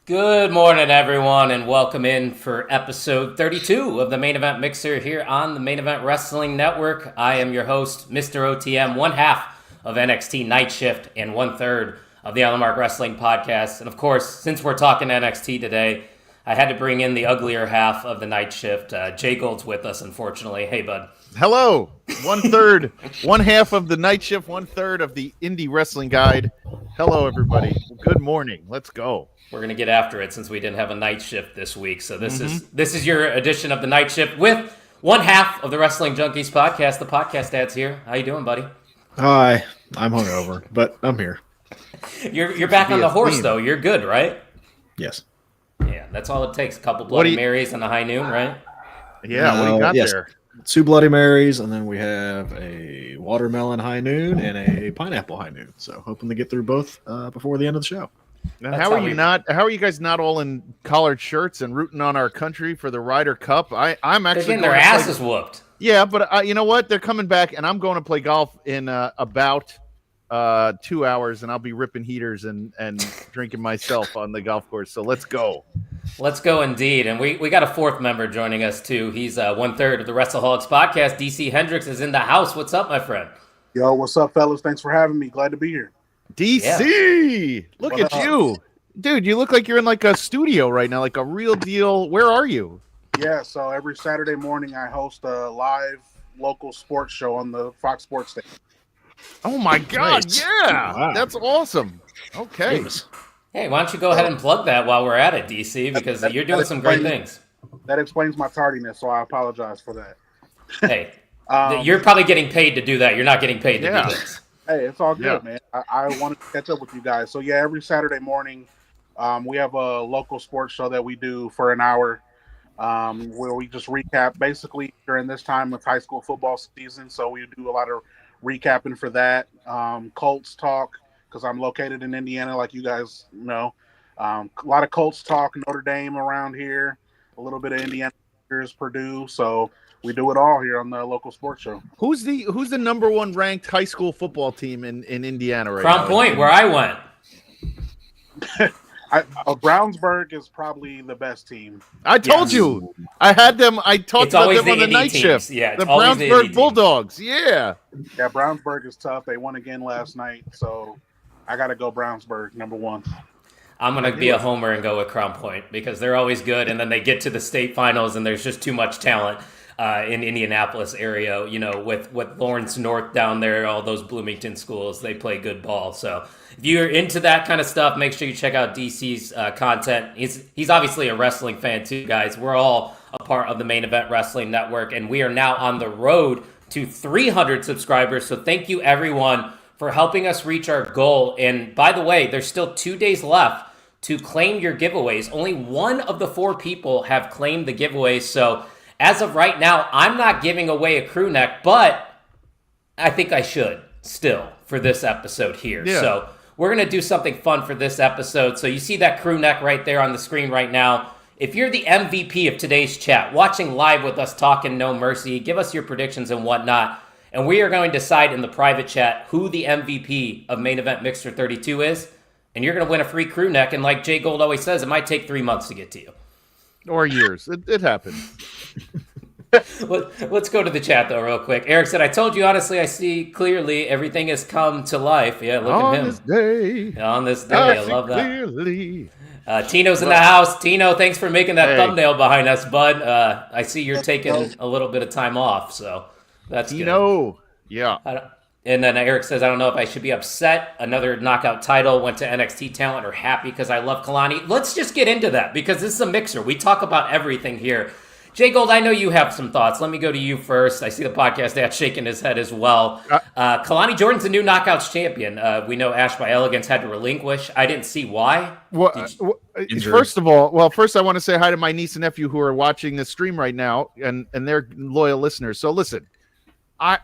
Good morning, everyone, and welcome in for episode 32 of the Main Event Mixer here on the Main Event Wrestling Network. I am your host, Mr. OTM, one half of NXT Night Shift and one third of the Mark Wrestling Podcast. And of course, since we're talking NXT today, I had to bring in the uglier half of the Night Shift. Jay Gold's with us, unfortunately. Hey, bud. Hello. One third, one half of the Night Shift, one third of the Indie Wrestling Guide. Hello, everybody. Good morning. Let's go. We're gonna get after it since we didn't have a night shift this week. So this is your edition of the night shift with one half of the Wrestling Junkies podcast. The podcast dad's here. How you doing, buddy? Hi, I'm hungover, but I'm here. You're back on the horse though. You're good, right? Yes. Yeah, that's all it takes. A couple Bloody Marys and a high noon, right? Yeah, what do you got there? 2 Bloody Marys, and then we have a watermelon high noon and a pineapple high noon. So hoping to get through both before the end of the show. Now, how are you guys not all in collared shirts and rooting on our country for the Ryder Cup? I'm actually getting their asses whooped. Yeah, but you know what? They're coming back, and I'm going to play golf in about 2 hours, and I'll be ripping heaters and drinking myself on the golf course. So let's go. Let's go indeed. And we got a fourth member joining us too. He's one third of the WrestleHolics podcast. DC Hendricks is in the house. What's up, my friend? Yo, what's up, fellas? Thanks for having me. Glad to be here. DC, look at you. Dude, you look like you're in like a studio right now, like a real deal. Where are you? Yeah, so every Saturday morning I host a live local sports show on the Fox Sports station. Oh my God, Nice. yeah. Wow. That's awesome. Okay. Famous. Hey, why don't you go ahead and plug that while we're at it, DC, because you're doing some great things. That explains my tardiness, so I apologize for that. Hey, you're probably getting paid to do that. You're not getting paid to do this. Hey, it's all good, man. I wanted to catch up with you guys. So yeah, every Saturday morning we have a local sports show that we do for an hour where we just recap basically during this time of high school football season. So we do a lot of recapping for that. Colts talk, because I'm located in Indiana, like you guys know. A lot of Colts talk, Notre Dame around here, a little bit of Indiana, Purdue. So we do it all here on the local sports show. Who's the number one ranked high school football team in Indiana right Crown now? Point, where I went. Brownsburg is probably the best team. I told you. I had them. I talked It's about always them the on the indie night teams. shift. Yeah, it's the always the indie Brownsburg teams. Bulldogs. Yeah. Yeah, Brownsburg is tough. They won again last night, so I got to go Brownsburg, number one. I'm going to be a homer and go with Crown Point because they're always good, and then they get to the state finals, and there's just too much talent in Indianapolis area. You know, with Lawrence North down there, all those Bloomington schools, they play good ball. So if you're into that kind of stuff, make sure you check out DC's content. He's obviously a wrestling fan too, guys. We're all a part of the Main Event Wrestling Network, and we are now on the road to 300 subscribers. So thank you, everyone, for helping us reach our goal. And by the way, there's still 2 days left to claim your giveaways. Only one of the 4 people have claimed the giveaways. So as of right now, I'm not giving away a crew neck, but I think I should still for this episode here. Yeah. So we're going to do something fun for this episode. So you see that crew neck right there on the screen right now. If you're the MVP of today's chat, watching live with us talking No Mercy, give us your predictions and whatnot. And we are going to decide in the private chat who the MVP of Main Event Mixer 32 is. And you're going to win a free crew neck. And like Jay Gold always says, it might take 3 months to get to you. Or years. It happens. Let's go to the chat, though, real quick. Eric said, I told you, honestly, I see clearly everything has come to life. Yeah, look at him. On this day. I love that. Clearly. Tino's in the house. Tino, thanks for making that thumbnail behind us, bud. I see you're taking a little bit of time off, so that's Tino. good. Yeah. And then Eric says, I don't know if I should be upset. Another knockout title went to NXT talent or happy because I love Kalani. Let's just get into that because this is a mixer. We talk about everything here. Jay Gold, I know you have some thoughts. Let me go to you first. I see the podcast dad shaking his head as well. Kalani Jordan's the new knockouts champion. We know Ash by Elegance had to relinquish. I didn't see why. First of all, first I want to say hi to my niece and nephew who are watching this stream right now, and they're loyal listeners. So listen, I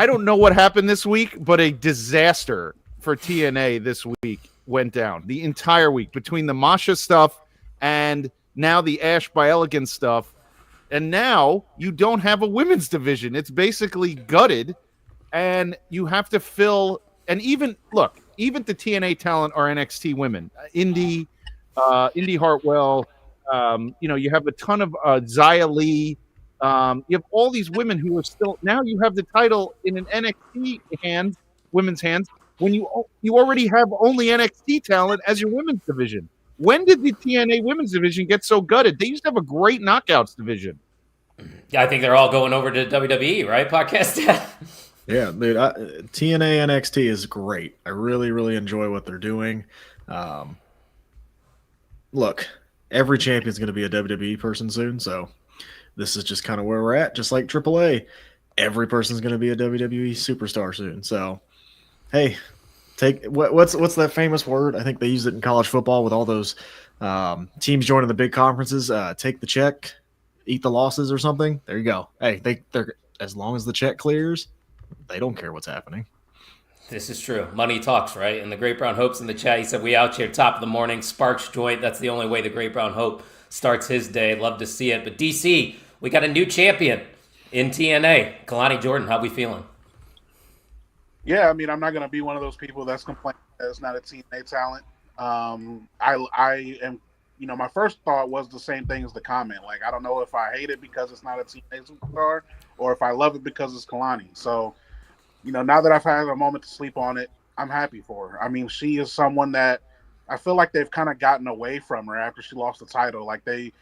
don't know what happened this week, but a disaster for TNA this week went down. The entire week between the Masha stuff and now the Ash by Elegance stuff. And now you don't have a women's division. It's basically gutted, and you have to fill. And even the TNA talent are NXT women. Indy, Indy Hartwell. You have a ton of Xia Li. You have all these women who are still now. You have the title in an NXT hands, women's hands. When you already have only NXT talent as your women's division. When did the TNA women's division get so gutted? They used to have a great knockouts division. Yeah, I think they're all going over to WWE, right? Podcast. Yeah, dude. TNA NXT is great. I really, really enjoy what they're doing. Look, every champion's going to be a WWE person soon, so this is just kind of where we're at. Just like AAA, every person's going to be a WWE superstar soon. So, hey, take what's that famous word? I think they use it in college football with all those teams joining the big conferences. Take the check, eat the losses, or something. There you go. Hey, they're as long as the check clears, they don't care what's happening. This is true. Money talks, right? And the Great Brown Hope's in the chat. He said, we out here top of the morning. Sparks joint. That's the only way the Great Brown Hope starts his day. Love to see it. But DC, we got a new champion in TNA. Kalani Jordan, how we feeling? Yeah, I mean, I'm not going to be one of those people that's complaining that it's not a TNA talent. I am, my first thought was the same thing as the comment. Like, I don't know if I hate it because it's not a TNA superstar or if I love it because it's Kalani. So, now that I've had a moment to sleep on it, I'm happy for her. I mean, she is someone that I feel like they've kind of gotten away from her after she lost the title. Like, they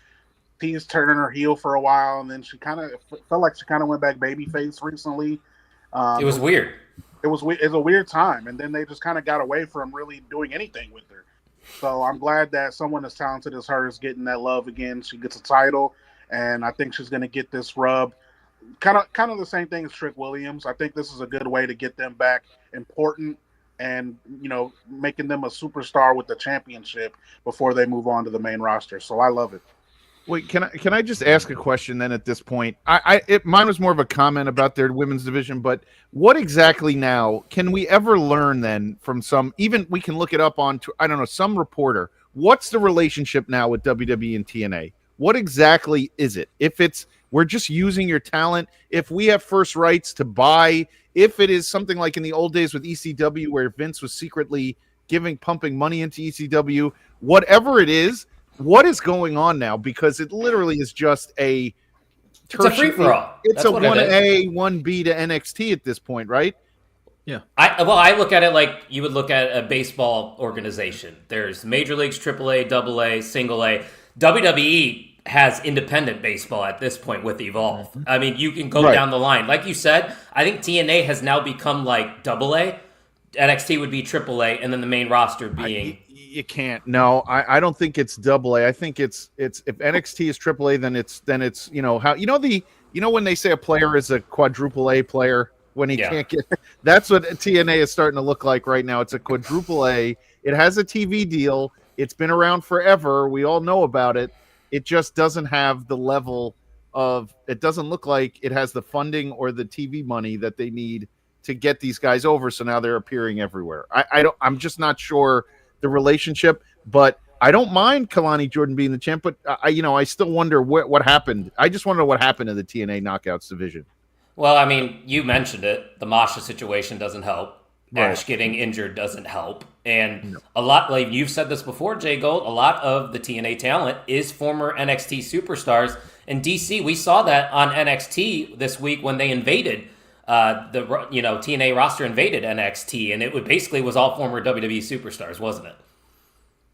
teased turning her heel for a while, and then she kind of felt like she kind of went back babyface recently. It was weird. It was a weird time, and then they just kind of got away from really doing anything with her. So I'm glad that someone as talented as her is getting that love again. She gets a title, and I think she's going to get this rub. Kind of the same thing as Trick Williams. I think this is a good way to get them back important and, making them a superstar with the championship before they move on to the main roster. So I love it. Wait, can I just ask a question then at this point? Mine was more of a comment about their women's division, but what exactly now can we ever learn then from even we can look it up on, I don't know, some reporter. What's the relationship now with WWE and TNA? What exactly is it? If we're just using your talent, if we have first rights to buy, if it is something like in the old days with ECW where Vince was secretly pumping money into ECW, whatever it is, what is going on now? Because it literally is just it's a free-for-all. It's a 1A, 1B to NXT at this point, right? Yeah. I look at it like you would look at a baseball organization. There's Major Leagues, AAA, AA, Single A. WWE has independent baseball at this point with Evolve. Mm-hmm. I mean, you can go down the line. Like you said, I think TNA has now become like AA. NXT would be AAA, and then the main roster being... You can't. No, I don't think it's AA. I think it's if NXT is AAA, then it's how when they say a player is a quadruple A player when he can't get, that's what TNA is starting to look like right now. It's a quadruple A. It has a TV deal. It's been around forever. We all know about it. It just doesn't have the level of. It doesn't look like it has the funding or the TV money that they need to get these guys over. So now they're appearing everywhere. I'm just not sure the relationship, but I don't mind Kalani Jordan being the champ, but I still wonder what happened. I just want to know what happened to the TNA Knockouts division. Well, I mean, you mentioned it. The Masha situation doesn't help. Right. Ash getting injured doesn't help. And a lot, like you've said this before, Jay Gold, a lot of the TNA talent is former NXT superstars. And DC, we saw that on NXT this week when they invaded TNA roster invaded NXT, and it basically was all former WWE superstars, wasn't it?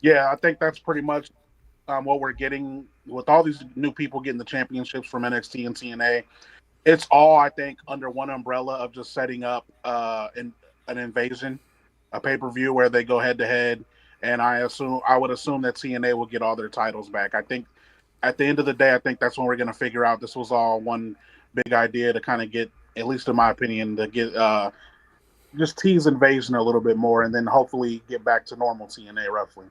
Yeah, I think that's pretty much what we're getting with all these new people getting the championships from NXT and TNA. It's all, I think, under one umbrella of just setting up an invasion, a pay-per-view where they go head-to-head, and I would assume that TNA will get all their titles back. I think at the end of the day, I think that's when we're going to figure out this was all one big idea to kind of get, at least in my opinion, to get just tease invasion a little bit more and then hopefully get back to normal TNA roughly.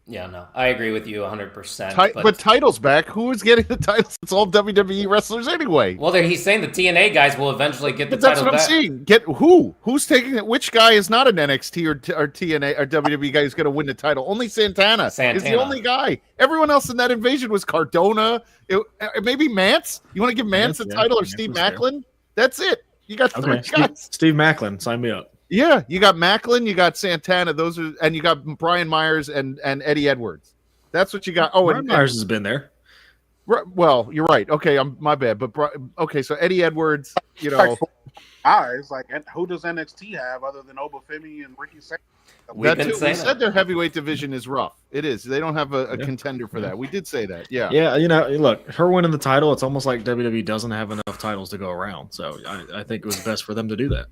Yeah, no, I agree with you 100%. But titles back? Who is getting the titles? It's all WWE wrestlers anyway. Well, he's saying the TNA guys will eventually get the titles titles back. That's what I'm saying. Get who? Who's taking it? Which guy is not an NXT or TNA or WWE guy who's going to win the title? Only Santana is the only guy. Everyone else in that invasion was Cardona. Maybe Mance. You want to give Mance the title or Steve Macklin? That's it. You got three guys. Steve Macklin, sign me up. Yeah, you got Macklin, you got Santana, and you got Brian Myers and Eddie Edwards. That's what you got. Oh, Brian Myers has been there. Well, you're right. Okay, my bad. But okay, so Eddie Edwards, you know, eyes like, who does NXT have other than Obafemi and Ricky Sanders? We said their heavyweight division is rough. It is. They don't have a contender for that. We did say that. Yeah. Yeah. You know, look, her winning the title, it's almost like WWE doesn't have enough titles to go around. So I think it was best for them to do that.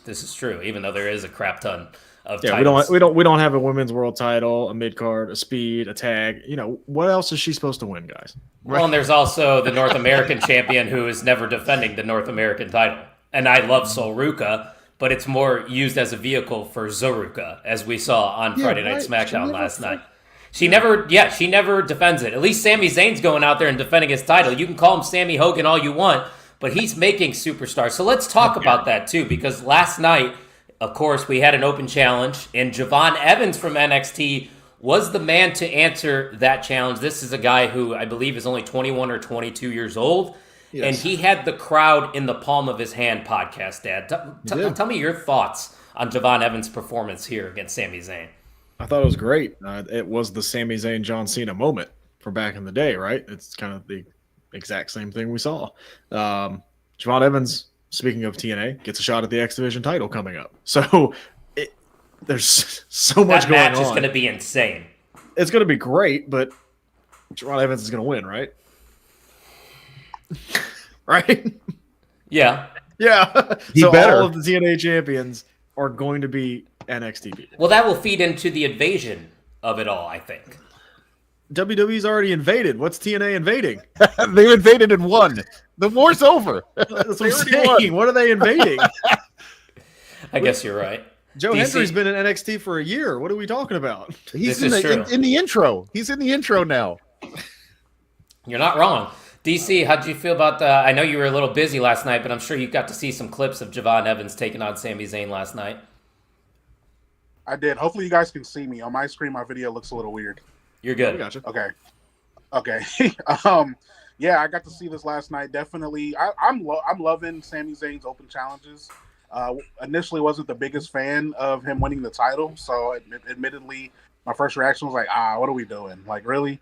This is true, even though there is a crap ton of titles. we don't have a women's world title, a mid card, a speed, a tag. You know, what else is she supposed to win, guys? Well, and there's also the North American champion who is never defending the North American title. And I love Sol Ruka, but it's more used as a vehicle for Zoruka, as we saw on Friday Night SmackDown last night. She never defends it. At least Sami Zayn's going out there and defending his title. You can call him Sammy Hogan all you want, but he's making superstars. So let's talk about that too, because last night, of course, we had an open challenge, and Javon Evans from NXT was the man to answer that challenge. This is a guy who I believe is only 21 or 22 years old. Yes. And he had the crowd in the palm of his hand podcast, Dad. Tell me your thoughts on Javon Evans' performance here against Sami Zayn. I thought it was great. It was the Sami Zayn, John Cena moment from back in the day, right? It's kind of the exact same thing we saw. Javon Evans, speaking of TNA, gets a shot at the X Division title coming up. So there's so much going on. That match is going to be insane. It's going to be great, but Javon Evans is going to win, right? Right? Yeah. Yeah. So all of the TNA champions are going to be NXT people. Well, that will feed into the invasion of it all, I think. WWE's already invaded. What's TNA invading? They invaded and won. The war's over. That's what I'm saying. What are they invading? I guess you're right. Joe Hendry's been in NXT for a year. What are we talking about? He's in the intro. He's in the intro now. You're not wrong. DC, how'd you feel about the... I know you were a little busy last night, but I'm sure you got to see some clips of Javon Evans taking on Sami Zayn last night. I did. Hopefully you guys can see me. On my screen, my video looks a little weird. You're good. Gotcha. Okay. Yeah, I got to see this last night. Definitely. I'm loving Sami Zayn's open challenges. Initially wasn't the biggest fan of him winning the title, so admittedly, my first reaction was like, what are we doing? Like, really?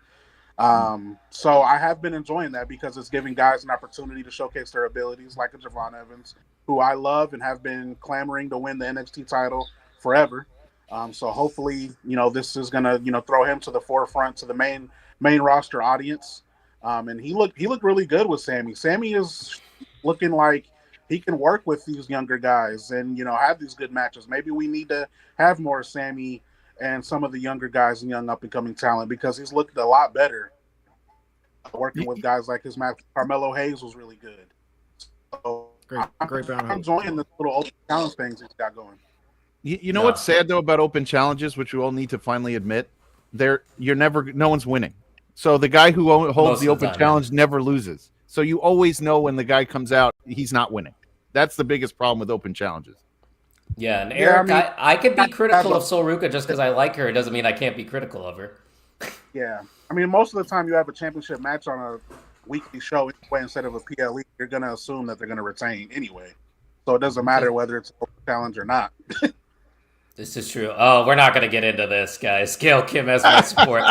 So I have been enjoying that because it's giving guys an opportunity to showcase their abilities, like a Javon Evans, who I love and have been clamoring to win the NXT title forever. So hopefully, this is gonna, throw him to the forefront, to the main roster audience. And he looked really good with Sammy. Sammy is looking like he can work with these younger guys and, have these good matches. Maybe we need to have more Sammy and some of the younger guys and young up-and-coming talent because he's looked a lot better working with guys like his match. Carmelo Hayes was really good. So great I'm enjoying the little open challenge things he's got going. You know what's sad, though, about open challenges, which we all need to finally admit? No one's winning. So the guy who holds the open challenge never loses. So you always know when the guy comes out, he's not winning. That's the biggest problem with open challenges. Yeah, and Eric, I could be critical of Sol Ruka just because I like her. It doesn't mean I can't be critical of her. Yeah. I mean, most of the time you have a championship match on a weekly show anyway instead of a PLE, you're going to assume that they're going to retain anyway. So it doesn't matter whether it's a challenge or not. This is true. Oh, we're not going to get into this, guys. Gail Kim has my support.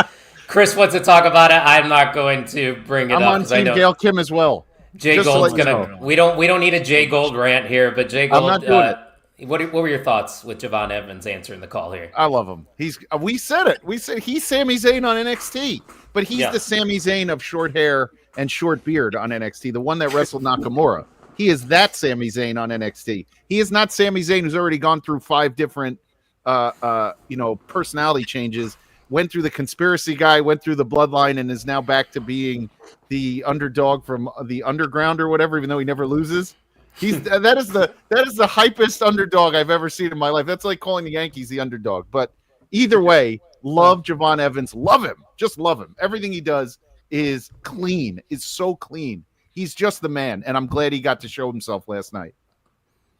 Chris wants to talk about it. I'm not going to bring it up. I'm on team Gail Kim as well. Jay Gold's gonna. We don't need a Jay Gold rant here, but Jay Gold. I'm not doing it. What were your thoughts with Javon Evans answering the call here? I love him. We said it. We said he's Sami Zayn on NXT, but he's the Sami Zayn of short hair and short beard on NXT, the one that wrestled Nakamura. He is that Sami Zayn on NXT. He is not Sami Zayn who's already gone through 5 different personality changes, went through the conspiracy guy, went through the bloodline, and is now back to being the underdog from the underground or whatever, even though he never loses. That is the hypest underdog I've ever seen in my life. That's like calling the Yankees the underdog. But either way, love Javon Evans. Love him. Just love him. Everything he does is clean, is so clean. He's just the man, and I'm glad he got to show himself last night.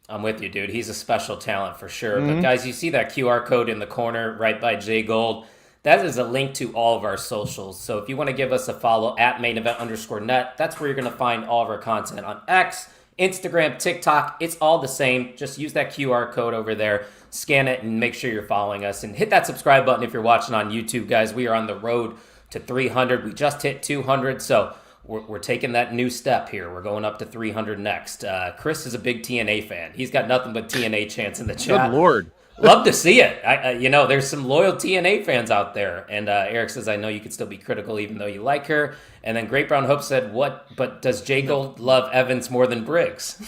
I'm with you, dude. He's a special talent for sure. Mm-hmm. But guys, you see that QR code in the corner right by Jay Gold. That is a link to all of our socials. So if you want to give us a follow at mainevent_net, that's where you're going to find all of our content on X, Instagram, TikTok. It's all the same. Just use that QR code over there, scan it, and make sure you're following us. And hit that subscribe button if you're watching on YouTube, guys. We are on the road to 300. We just hit 200, so we're taking that new step here. We're going up to 300 next. Chris is a big TNA fan. He's got nothing but TNA chants in the chat. Good Lord. Love to see it. There's some loyal TNA fans out there. And Eric says, I know you could still be critical even though you like her. And then Great Brown Hope said, what? But does Jay Gold love Evans more than Briggs?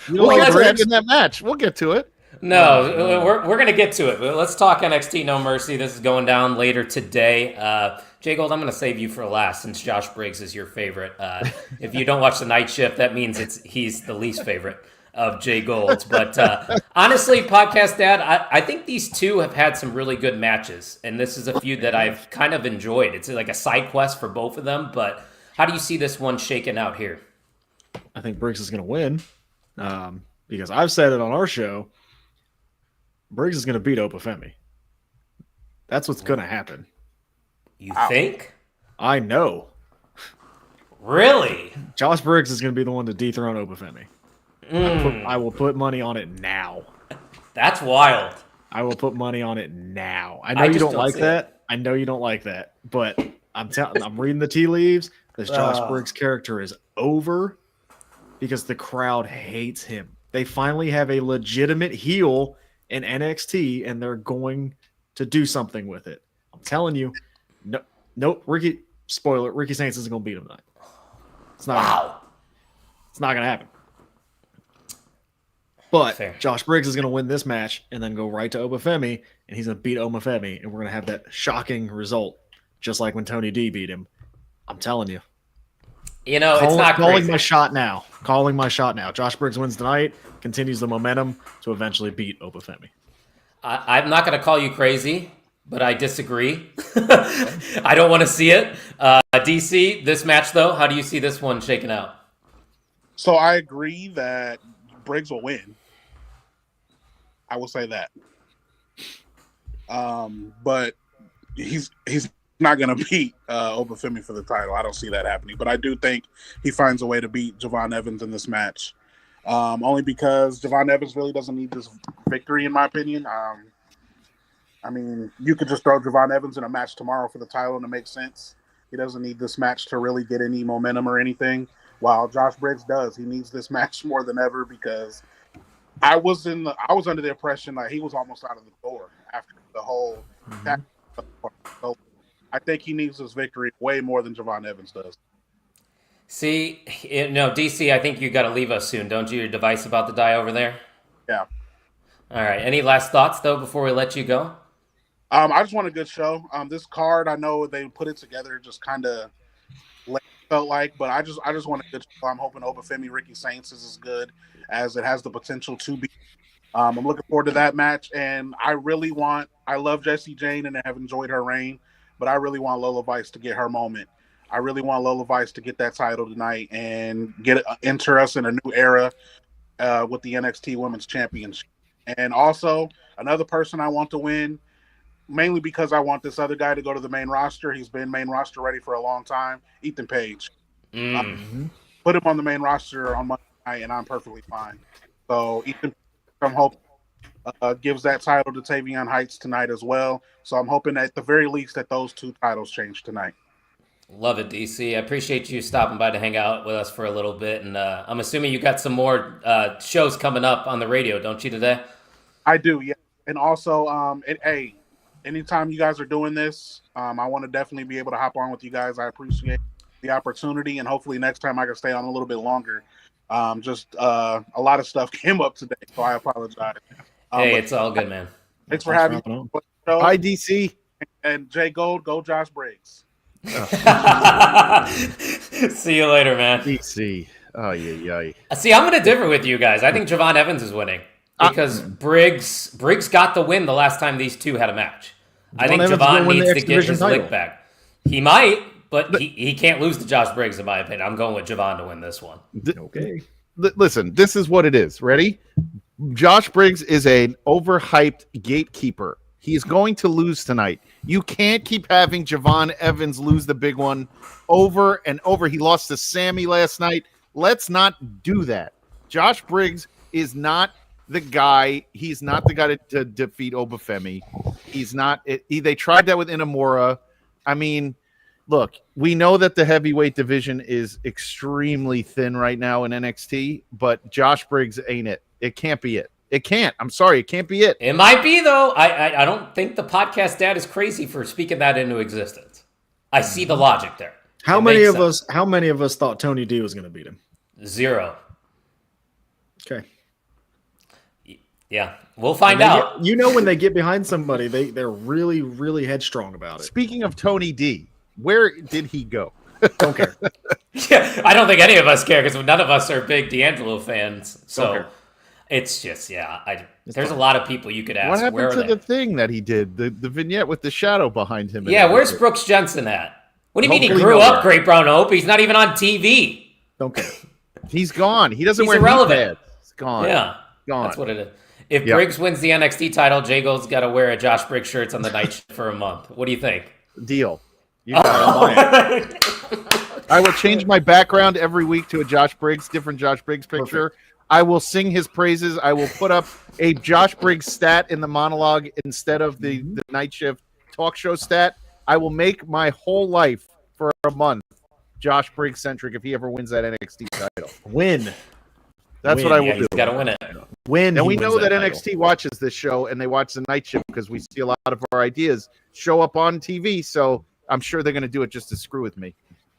We'll get to it in that match. We'll get to it. No, we're going to get to it. Let's talk NXT No Mercy. This is going down later today. Jay Gold, I'm going to save you for last since Josh Briggs is your favorite. If you don't watch the night shift, that means he's the least favorite of Jay Gold's. But honestly, Podcast Dad, I think these two have had some really good matches. And this is a feud that I've kind of enjoyed. It's like a side quest for both of them. But how do you see this one shaking out here? I think Briggs is going to win because I've said it on our show. Briggs is going to beat Opafemi. That's what's going to happen. You think? I know. Really? Josh Briggs is going to be the one to dethrone Opafemi. I will put money on it now. That's wild. I will put money on it now. I know you don't like that. I know you don't like that. But I'm reading the tea leaves. This Josh Briggs character is over because the crowd hates him. They finally have a legitimate heel in NXT, and they're going to do something with it. I'm telling you. Nope. Ricky Saints isn't going to beat him tonight. It's not. It's not going to happen. But fair. Josh Briggs is going to win this match and then go right to Obafemi, and he's going to beat Obafemi, and we're going to have that shocking result, just like when Tony D beat him. I'm telling you. It's not calling crazy. my shot now. Calling my shot now. Josh Briggs wins tonight, continues the momentum to eventually beat Obafemi. I'm not going to call you crazy, but I disagree. I don't want to see it. DC, this match, though, how do you see this one shaking out? So I agree that Briggs will win. I will say that. But he's not going to beat Obafemi for the title. I don't see that happening. But I do think he finds a way to beat Javon Evans in this match. Only because Javon Evans really doesn't need this victory, in my opinion. You could just throw Javon Evans in a match tomorrow for the title and it makes sense. He doesn't need this match to really get any momentum or anything. While Josh Briggs does. He needs this match more than ever because I was under the impression that he was almost out of the door after the whole attack. So I think he needs this victory way more than Javon Evans does. See, DC, I think you got to leave us soon, don't you? Your device about to die over there? Yeah. All right. Any last thoughts, though, before we let you go? I just want a good show. This card, I know they put it together just kind of felt like, but I just want a good show. I'm hoping Obafemi Ricky Saints is as good as it has the potential to be. I'm looking forward to that match, and I love Jessie Jane and have enjoyed her reign, but I really want Lola Vice to get her moment. I really want Lola Vice to get that title tonight and enter us in a new era with the NXT Women's Championship. And also, another person I want to win, mainly because I want this other guy to go to the main roster. He's been main roster ready for a long time. Ethan Page. Put him on the main roster on Monday night, and I'm perfectly fine. So Ethan, I'm hoping gives that title to Tavion Heights tonight as well. So I'm hoping at the very least that those two titles change tonight. Love it, DC. I appreciate you stopping by to hang out with us for a little bit. And I'm assuming you got some more shows coming up on the radio, don't you, today? I do, yeah. And also, anytime you guys are doing this, I want to definitely be able to hop on with you guys. I appreciate the opportunity, and hopefully next time I can stay on a little bit longer. A lot of stuff came up today, so I apologize. It's all good, man. Thanks for having me. Hi, DC. And Jay Gold, go Josh Briggs. See you later, man. DC. Oh, yeah. See, I'm going to differ with you guys. I think Javon Evans is winning because Briggs got the win the last time these two had a match. I think Javon needs to get his lick back. He might, but he can't lose to Josh Briggs, in my opinion. I'm going with Javon to win this one. Okay. Listen, this is what it is. Ready? Josh Briggs is an overhyped gatekeeper. He's going to lose tonight. You can't keep having Javon Evans lose the big one over and over. He lost to Sammy last night. Let's not do that. Josh Briggs is not the guy. He's not the guy to defeat Obafemi. He's not. They tried that with Inamura. I mean, look, we know that the heavyweight division is extremely thin right now in NXT, but Josh Briggs ain't it. It can't be it. It can't. I'm sorry. It can't be it. It might be, though. I don't think the podcast dad is crazy for speaking that into existence. I see the logic there. How many of us thought Tony D was going to beat him? 0. Okay. Yeah, we'll find out. When they get behind somebody, they're really, really headstrong about it. Speaking of Tony D, where did he go? Don't care. Yeah, I don't think any of us care because none of us are big D'Angelo fans. So it's just, there's a lot of people you could ask. What happened to the thing that he did? The vignette with the shadow behind him. Yeah, where's Brooks Jensen at? What do you mean he grew up, Great Brown Hope? He's not even on TV. Don't care. He's gone. He doesn't wear irrelevant. He's gone. Yeah, gone. That's what it is. If Briggs wins the NXT title, Jay Gold's got to wear a Josh Briggs shirts on the night shift for a month. What do you think? Deal. You got it. I will change my background every week to a different Josh Briggs picture. Perfect. I will sing his praises. I will put up a Josh Briggs stat in the monologue instead of the night shift talk show stat. I will make my whole life for a month Josh Briggs centric if he ever wins that NXT title. That's what I will do. He's got to win it. And we know that NXT watches this show and they watch the night shift because we see a lot of our ideas show up on TV. So I'm sure they're going to do it just to screw with me.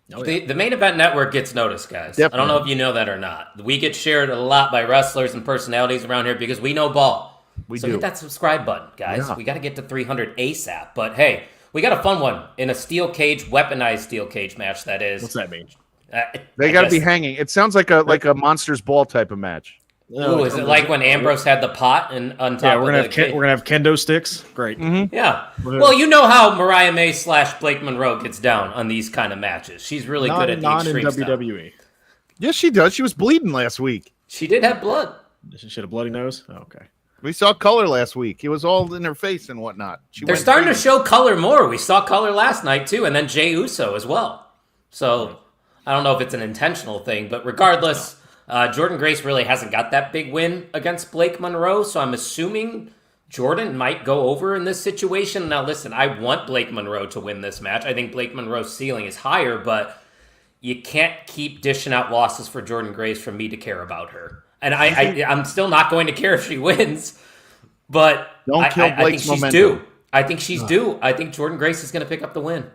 The main event network gets noticed, guys. Definitely. I don't know if you know that or not. We get shared a lot by wrestlers and personalities around here because we know ball. So hit that subscribe button, guys. Yeah. We got to get to 300 ASAP. But hey, we got a fun one in a weaponized steel cage match. That is. What's that mean? They got to be hanging. It sounds like a Monsters Ball type of match. Ooh, is it like when Ambrose had the pot and on top? Yeah, we're gonna have kendo sticks. Great. Mm-hmm. Yeah. Well, you know how Mariah May / Blake Monroe gets down on these kind of matches. She's really good at the extreme stuff. Not in WWE. Yes, she does. She was bleeding last week. She did have blood. She had a bloody nose. Oh, okay. We saw color last week. It was all in her face and whatnot. They're starting to show color more. We saw color last night too, and then Jey Uso as well. So I don't know if it's an intentional thing, but regardless. Jordan Grace really hasn't got that big win against Blake Monroe, so I'm assuming Jordan might go over in this situation. Now, listen, I want Blake Monroe to win this match. I think Blake Monroe's ceiling is higher, but you can't keep dishing out losses for Jordan Grace for me to care about her. And I'm still not going to care if she wins, but I think she's due. I think she's due. I think Jordan Grace is going to pick up the win.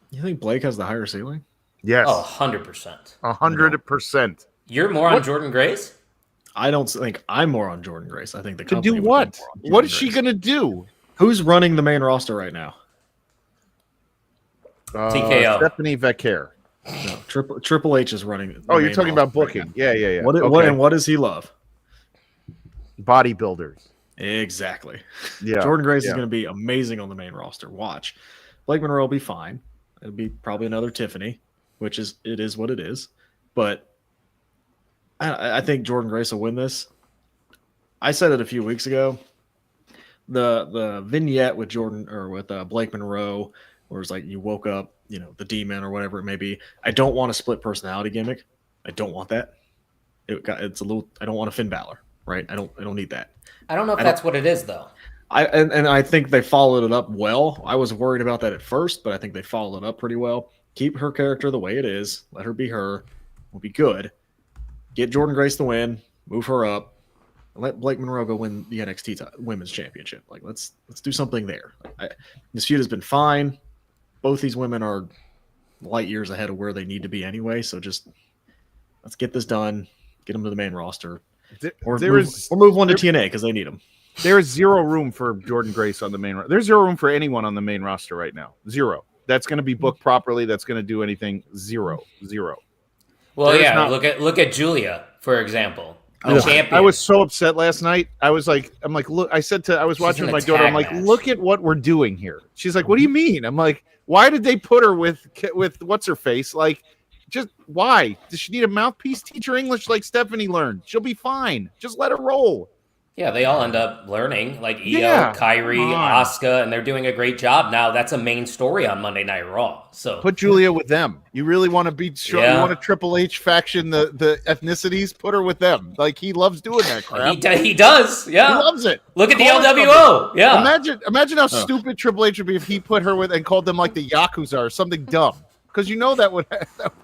You think Blake has the higher ceiling? Yes. Oh, 100%. 100%. You're more on Jordan Grace? I don't think I'm more on Jordan Grace. I think the company to do what? What is she going to do? Who's running the main roster right now? TKO. Stephanie Vacquer. No, Triple H is running. Oh, you're talking about booking. Right, yeah. What does he love? Bodybuilders. Exactly. Yeah. Jordan Grace is going to be amazing on the main roster. Watch. Blake Monroe will be fine. It'll be probably another Tiffany, it is what it is. But I think Jordan Grace will win this. I said it a few weeks ago. The vignette with Blake Monroe, where it's like you woke up, the demon or whatever it may be. I don't want a split personality gimmick. I don't want that. It's a little. I don't want a Finn Balor, right? I don't need that. I don't know if that's what it is though. I think they followed it up well. I was worried about that at first, but I think they followed it up pretty well. Keep her character the way it is. Let her be her. We'll be good. Get Jordan Grace to win. Move her up. And let Blake Monroe go win the NXT Women's Championship. Like let's do something there. This feud has been fine. Both these women are light years ahead of where they need to be anyway. So just let's get this done. Get them to the main roster. Or move one to TNA because they need them. There is zero room for Jordan Grace on the main roster. There's zero room for anyone on the main roster right now. Zero. That's going to be booked properly. That's going to do anything. Zero. Well, look at Julia, for example. Champion. I was so upset last night. I was like, look, I was watching with my daughter. I'm like, look at what we're doing here. She's like, what do you mean? I'm like, why did they put her with what's her face? Like, just why? Does she need a mouthpiece? Teach her English like Stephanie learned. She'll be fine. Just let her roll. Yeah, they all end up learning, like Io, Yeah, Kyrie, come on. Asuka, and they're doing a great job. Now that's a main story on Monday Night Raw. So Put Julia with them. You really want to be sure Yeah. you want a Triple H faction, the ethnicities, put her with them. Like he loves doing that crap. he does. Yeah. He loves it. Look at the Call her LWO. Yeah. Imagine how stupid Triple H would be if he put her with and called them like the Yakuza or something dumb. Because you know that would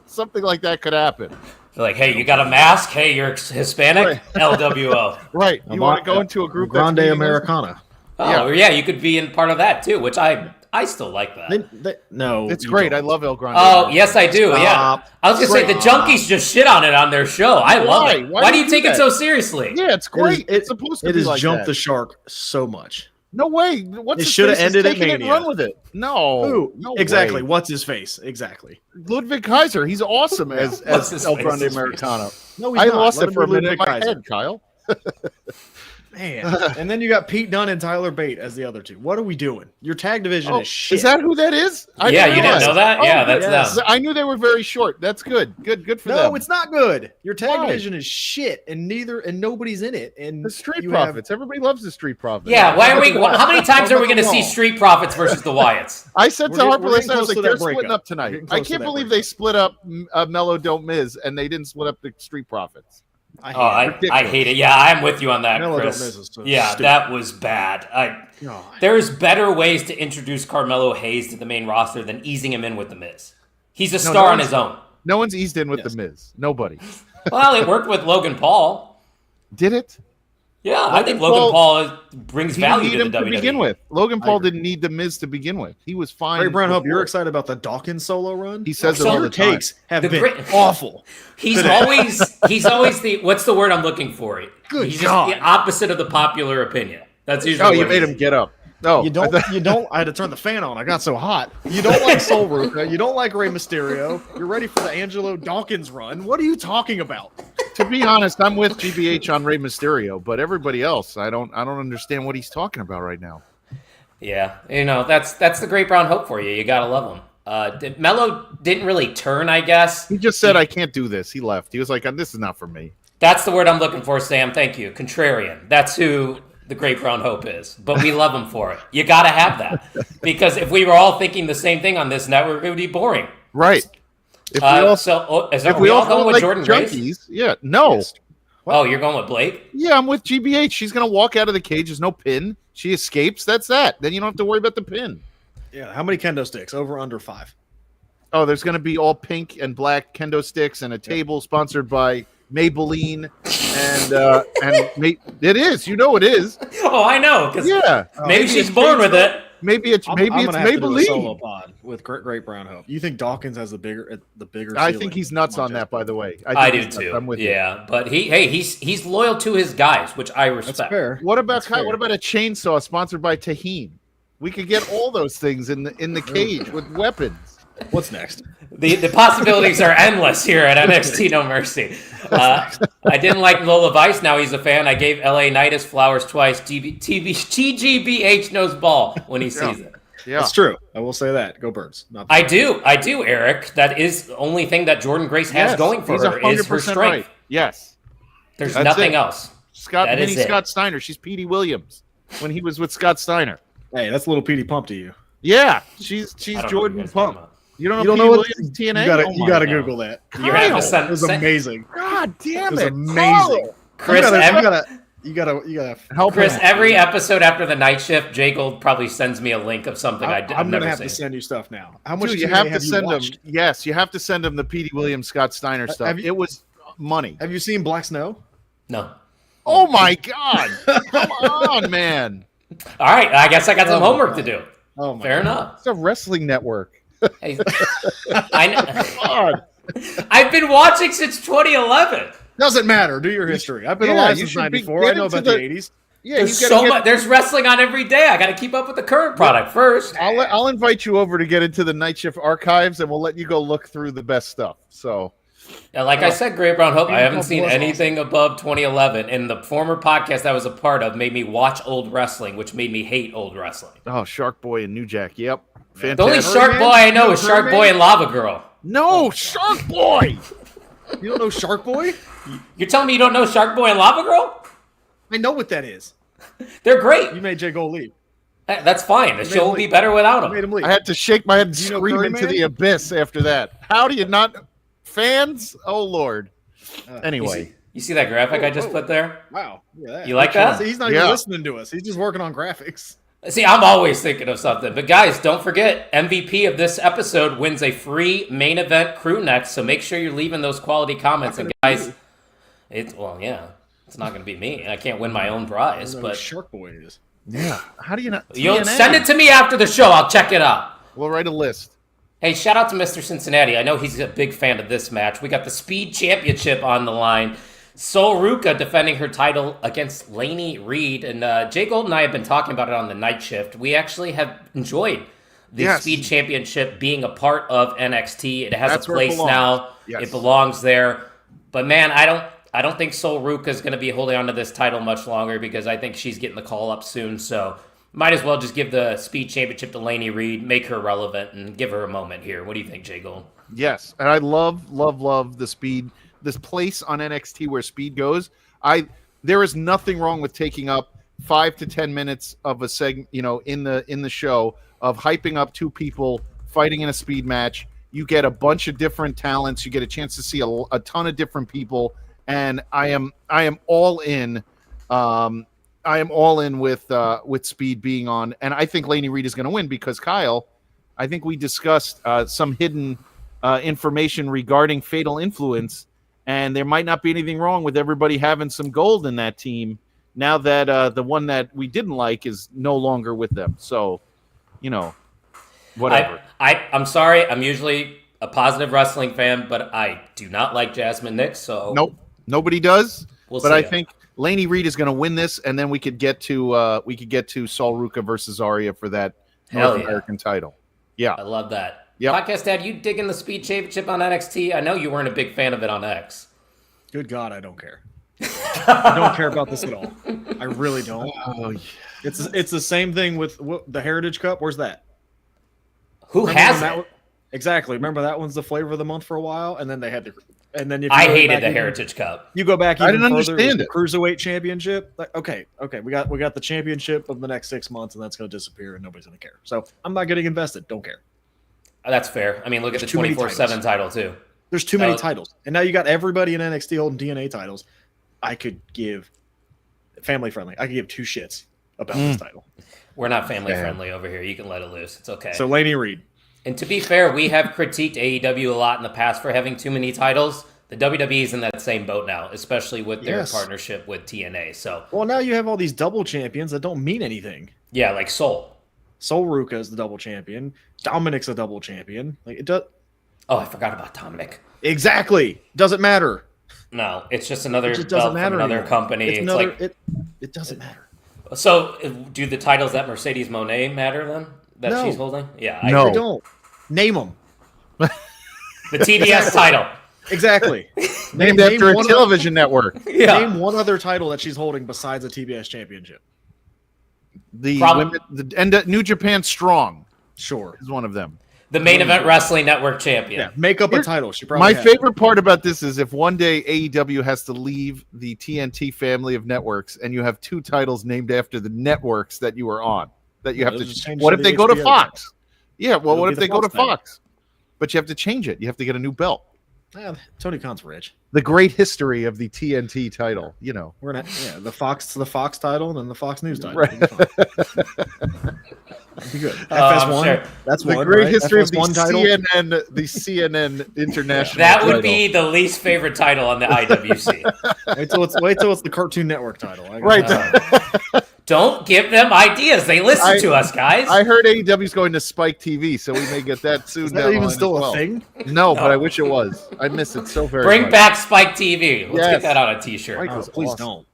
something like that could happen. They're like, hey, you got a mask? Hey, you're Hispanic? LWO. Right. You want to go into a group Grande that's Americana. Oh, yeah, you could be in part of that too, which I still like that. No, It's you great. don't. I love El Grande. Oh, yes, I do. Yeah. Stop. I was going to say, the junkies just shit on it on their show. I love Why? it. Why Why do do you you do take it that? so seriously? Yeah, it's great. It's supposed to It be has like jumped that. the shark so much. No way. What's It his should have face is ended at taking it and Mania. run with it. No. Who? No Exactly. way. What's his face? Exactly. Ludwig Kaiser. He's awesome as What's his El face? Grande Americana. No, he's I not. lost Let it him for a be minute in Ludwig my Kaiser. head, Kyle. Man. And then you got Pete Dunne and Tyler Bate as the other two. What are we doing? Your tag division is shit. Is that who that is? Yeah, you didn't realize. know that? Yeah, that's yes. them. I knew they were very short. That's good. Good for them. No, it's not good. Your tag Why? division is shit, and nobody's in it. And the Street you Profits. Everybody loves the Street Profits. Yeah, why are we? How many times How are we about going to the see Raw? Street Profits versus the Wyatts? I said We're to getting- Harper we're last getting night, I was close like, to they're that splitting breakup. up tonight. We're getting I close to can't that believe breakup. they split up Mello Don't Miz and they didn't split up the Street Profits. I hate it. Yeah, I'm with you on that, Mello Chris. Don't Miz is so Yeah, stupid. that was bad. God. There's better ways to introduce Carmelo Hayes to the main roster than easing him in with the Miz. He's a star on his own. No one's eased in with Yes. the Miz. Nobody. Well, it worked with Logan Paul. Did it? Yeah, I think Logan Paul brings He didn't value need to him the to WWE. begin with. Logan Paul agree. didn't need the Miz to begin with. He was fine. Ray Brown, hope before. you're excited about the Dawkins solo run. He says it So all Your the time. takes have The been great- awful. He's always the what's the word I'm looking for? Good He's God. just the opposite of the popular opinion. That's usually Oh, you what made he him get up. No, You don't. I had to turn the fan on. I got so hot. You don't like Soul Ruka. You don't like Rey Mysterio. You're ready for the Angelo Dawkins run. What are you talking about? To be honest, I'm with GBH on Rey Mysterio, but everybody else, I don't understand what he's talking about right now. Yeah, that's the Great Brown Hope for you. You gotta love him. Mello didn't really turn, I guess. He just said, "I can't do this." He left. He was like, "This is not for me." That's the word I'm looking for, Sam. Thank you. Contrarian. That's who the Great Brown Hope is. But we love him for it. You gotta have that. Because if we were all thinking the same thing on this network, it would be boring. Right. If we all, Are we all going with Jordan Grace? junkies, yeah, no. Yes. Oh, you're going with Blake? Yeah, I'm with GBH. She's gonna walk out of the cage. There's no pin. She escapes. That's that. Then you don't have to worry about the pin. Yeah. How many kendo sticks? Over under 5. Oh, there's gonna be all pink and black kendo sticks and a table sponsored by Maybelline, and it is. You know it is. Oh, I know. Because Yeah. maybe she's born with it. Maybe it's I'm gonna have to do a solo Maybelline. pod with Great Brown Hope. You think Dawkins has the bigger? I ceiling? think he's nuts on that. By the way, I think do he's nuts. too. I'm with you. Yeah, but he's loyal to his guys, which I respect. That's fair. What about That's fair. what about a chainsaw sponsored by Tahine? We could get all those things in the cage with weapons. What's next? The possibilities are endless here at NXT No Mercy. I didn't like Lola Vice. Now he's a fan. I gave LA Knight his flowers twice. TGBH knows ball when he sees it. Yeah, That's true. I will say that. Go Birds. Not the I do, Eric. That is the only thing that Jordan Grace has Yes, going for he's her is her 100% strength. right. Yes, There's That's nothing it. else. That is it. Scott Steiner. She's Petey Williams when he was with Scott Steiner. Hey, that's a little Petey Pump to you. Yeah, she's I don't know what Jordan you guys are talking Pump. about. You don't know You don't Petey know what? Williams TNA? You gotta God. Google that. You're gonna have to Kyle, send, It was send- amazing. God damn It was it! amazing. Chris. You gotta Help Chris, him. every episode after the night shift, Jay Gold probably sends me a link of something I'm I've never gonna have seen. to send you stuff now. How much Dude, you TNA have to you send him. watched? Yes, you have to send him the Petey Williams, Scott Steiner stuff. have you- It was money. Have you seen Black Snow? No. Oh my God! Come on, man. All right, I guess I got some Oh, homework God. to do. Oh my! Fair enough. It's a wrestling network. Hey, God. I've been watching since 2011. Doesn't matter. Do your history. I've been Yeah, alive you since should be- '94. get I know into about the the- '80s. Yeah, There's you gotta so get- much. There's wrestling on every day. I got to keep up with the current product first. I'll invite you over to get into the Night Shift archives, and we'll let you go look through the best stuff. So, Yeah, like I said, Great Brown Hope. I Great haven't Brown seen was anything above 2011, and the former podcast I was a part of made me watch old wrestling, which made me hate old wrestling. oh, Shark Boy and New Jack. Yep, fantastic. The only Shark Boy I know is Shark Boy and Lava Girl. No, Shark Boy. You don't know Shark Boy? You're telling me you don't know Shark Boy and Lava Girl? I know what that is. They're great. You made Jay Gold leave. That's fine. The show will be better without You made them. him leave. I had to shake my head and Do you know scream Curry into Man? the abyss after that. How do you not fans? Oh Lord. You Anyway, see that graphic I just Oh. put there? Wow. Look at that. You like that? See, he's not Yeah. even listening to us. He's just working on graphics. See, I'm always thinking of something. But guys, don't forget, MVP of this episode wins a free main event crew neck. So make sure you're leaving those quality comments. And guys, it's not going to be me. I can't win my own prize, but Shark Boy is. yeah. How do you not? you'll TNA? send it to me after the show. I'll check it out. We'll write a list. Hey, shout out to Mr. Cincinnati. I know he's a big fan of this match. We got the Speed Championship on the line. Sol Ruka defending her title against Lainey Reed. And Jay Gold and I have been talking about it on the night shift. We actually have enjoyed the Yes. Speed Championship being a part of NXT. It has That's a where it place belongs. now. Yes. It belongs there. But man, I don't think Sol Ruka is going to be holding on to this title much longer because I think she's getting the call up soon. So might as well just give the Speed Championship to Lainey Reed, make her relevant, and give her a moment here. What do you think, Jay Gold? Yes, and I love the Speed. This place on NXT where Speed goes. There is nothing wrong with taking up 5 to 10 minutes of a segment, in the show of hyping up two people fighting in a Speed match. You get a bunch of different talents. You get a chance to see a ton of different people, and I am all in. I am all in with Speed being on, and I think Lainey Reed is going to win because Kyle, I think we discussed some hidden information regarding Fatal Influence, and there might not be anything wrong with everybody having some gold in that team now that the one that we didn't like is no longer with them. So, whatever. I'm sorry. I'm usually a positive wrestling fan, but I do not like Jasmine Nix. So Nope, nobody does. We'll but see I ya. think Lainey Reed is going to win this, and then we could get to Sol Ruka versus Arya for that Hell North yeah. American title. Yeah, I love that. Yep. Podcast Dad, you digging the Speed Championship on NXT? I know you weren't a big fan of it on X. Good God, I don't care. I don't care about this at all. I really don't. Oh, yeah. It's the same thing with the Heritage Cup. Where's that? Who Remember has when that it? one- Exactly. Remember that one's the flavor of the month for a while, and then they had and then if you I go hated back the even- Heritage Cup. You go back. I Even didn't further, understand the it. Cruiserweight Championship. Like, okay, we got the championship of the next 6 months, and that's going to disappear, and nobody's going to care. So I'm not getting invested. Don't care. That's fair. I mean, look at the There's too many 24/7 title too. There's too many Oh. titles, and now you got everybody in NXT holding TNA titles. I could give family friendly. I could give two shits about this title. We're not family Fair. friendly over here. You can let it loose. It's okay. So Lainey Reed. And to be fair, we have critiqued AEW a lot in the past for having too many titles. The WWE's in that same boat now, especially with their Yes. partnership with TNA. So Well, now you have all these double champions that don't mean anything. yeah, like Soul. Sol Ruka is the double champion. Dominic's a double champion. Like it does Oh, I forgot about Dominic. exactly. Doesn't matter. No, it's just another It just belt doesn't from matter. another anymore. company. It's It's another. like It doesn't matter. so. Do the titles that Mercedes Moné matter then? That No. she's holding? Yeah, No. They don't name them the TBS title. exactly. Named after a one television network. Yeah, Name one other title that she's holding besides a TBS championship. The Probably- New Japan Strong Sure. is one of them. the main event wrestling network champion. Yeah. Make up a Here- title. She probably My has. favorite part about this is if one day AEW has to leave the TNT family of networks and you have two titles named after the networks that you are on, that you have they'll to. just change What to if the they go to HBO Fox? Yeah, well, It'll what be if the they go to Fox title. Fox? But you have to change it. You have to get a new belt. Tony Khan's rich. The great histoy of the TNT title, We're gonna the Fox title and then the Fox News title. Right. It'll be fine. It'll be good. I'm FS1. sure. That's The one. great right? history of the FS1 title. CNN international. That would title. be the least favorite title on the IWC. Wait till it's the Cartoon Network title. I got Right. it. Don't give them ideas. They listen to us, guys. I heard AEW's going to Spike TV, so we may get that soon. Is down that the even line still as a well. thing? No, but No. I wish it was. I miss it so very Bring much. back Spike TV. Let's Yes. get that on a t-shirt. Mike Oh, was please awesome. don't.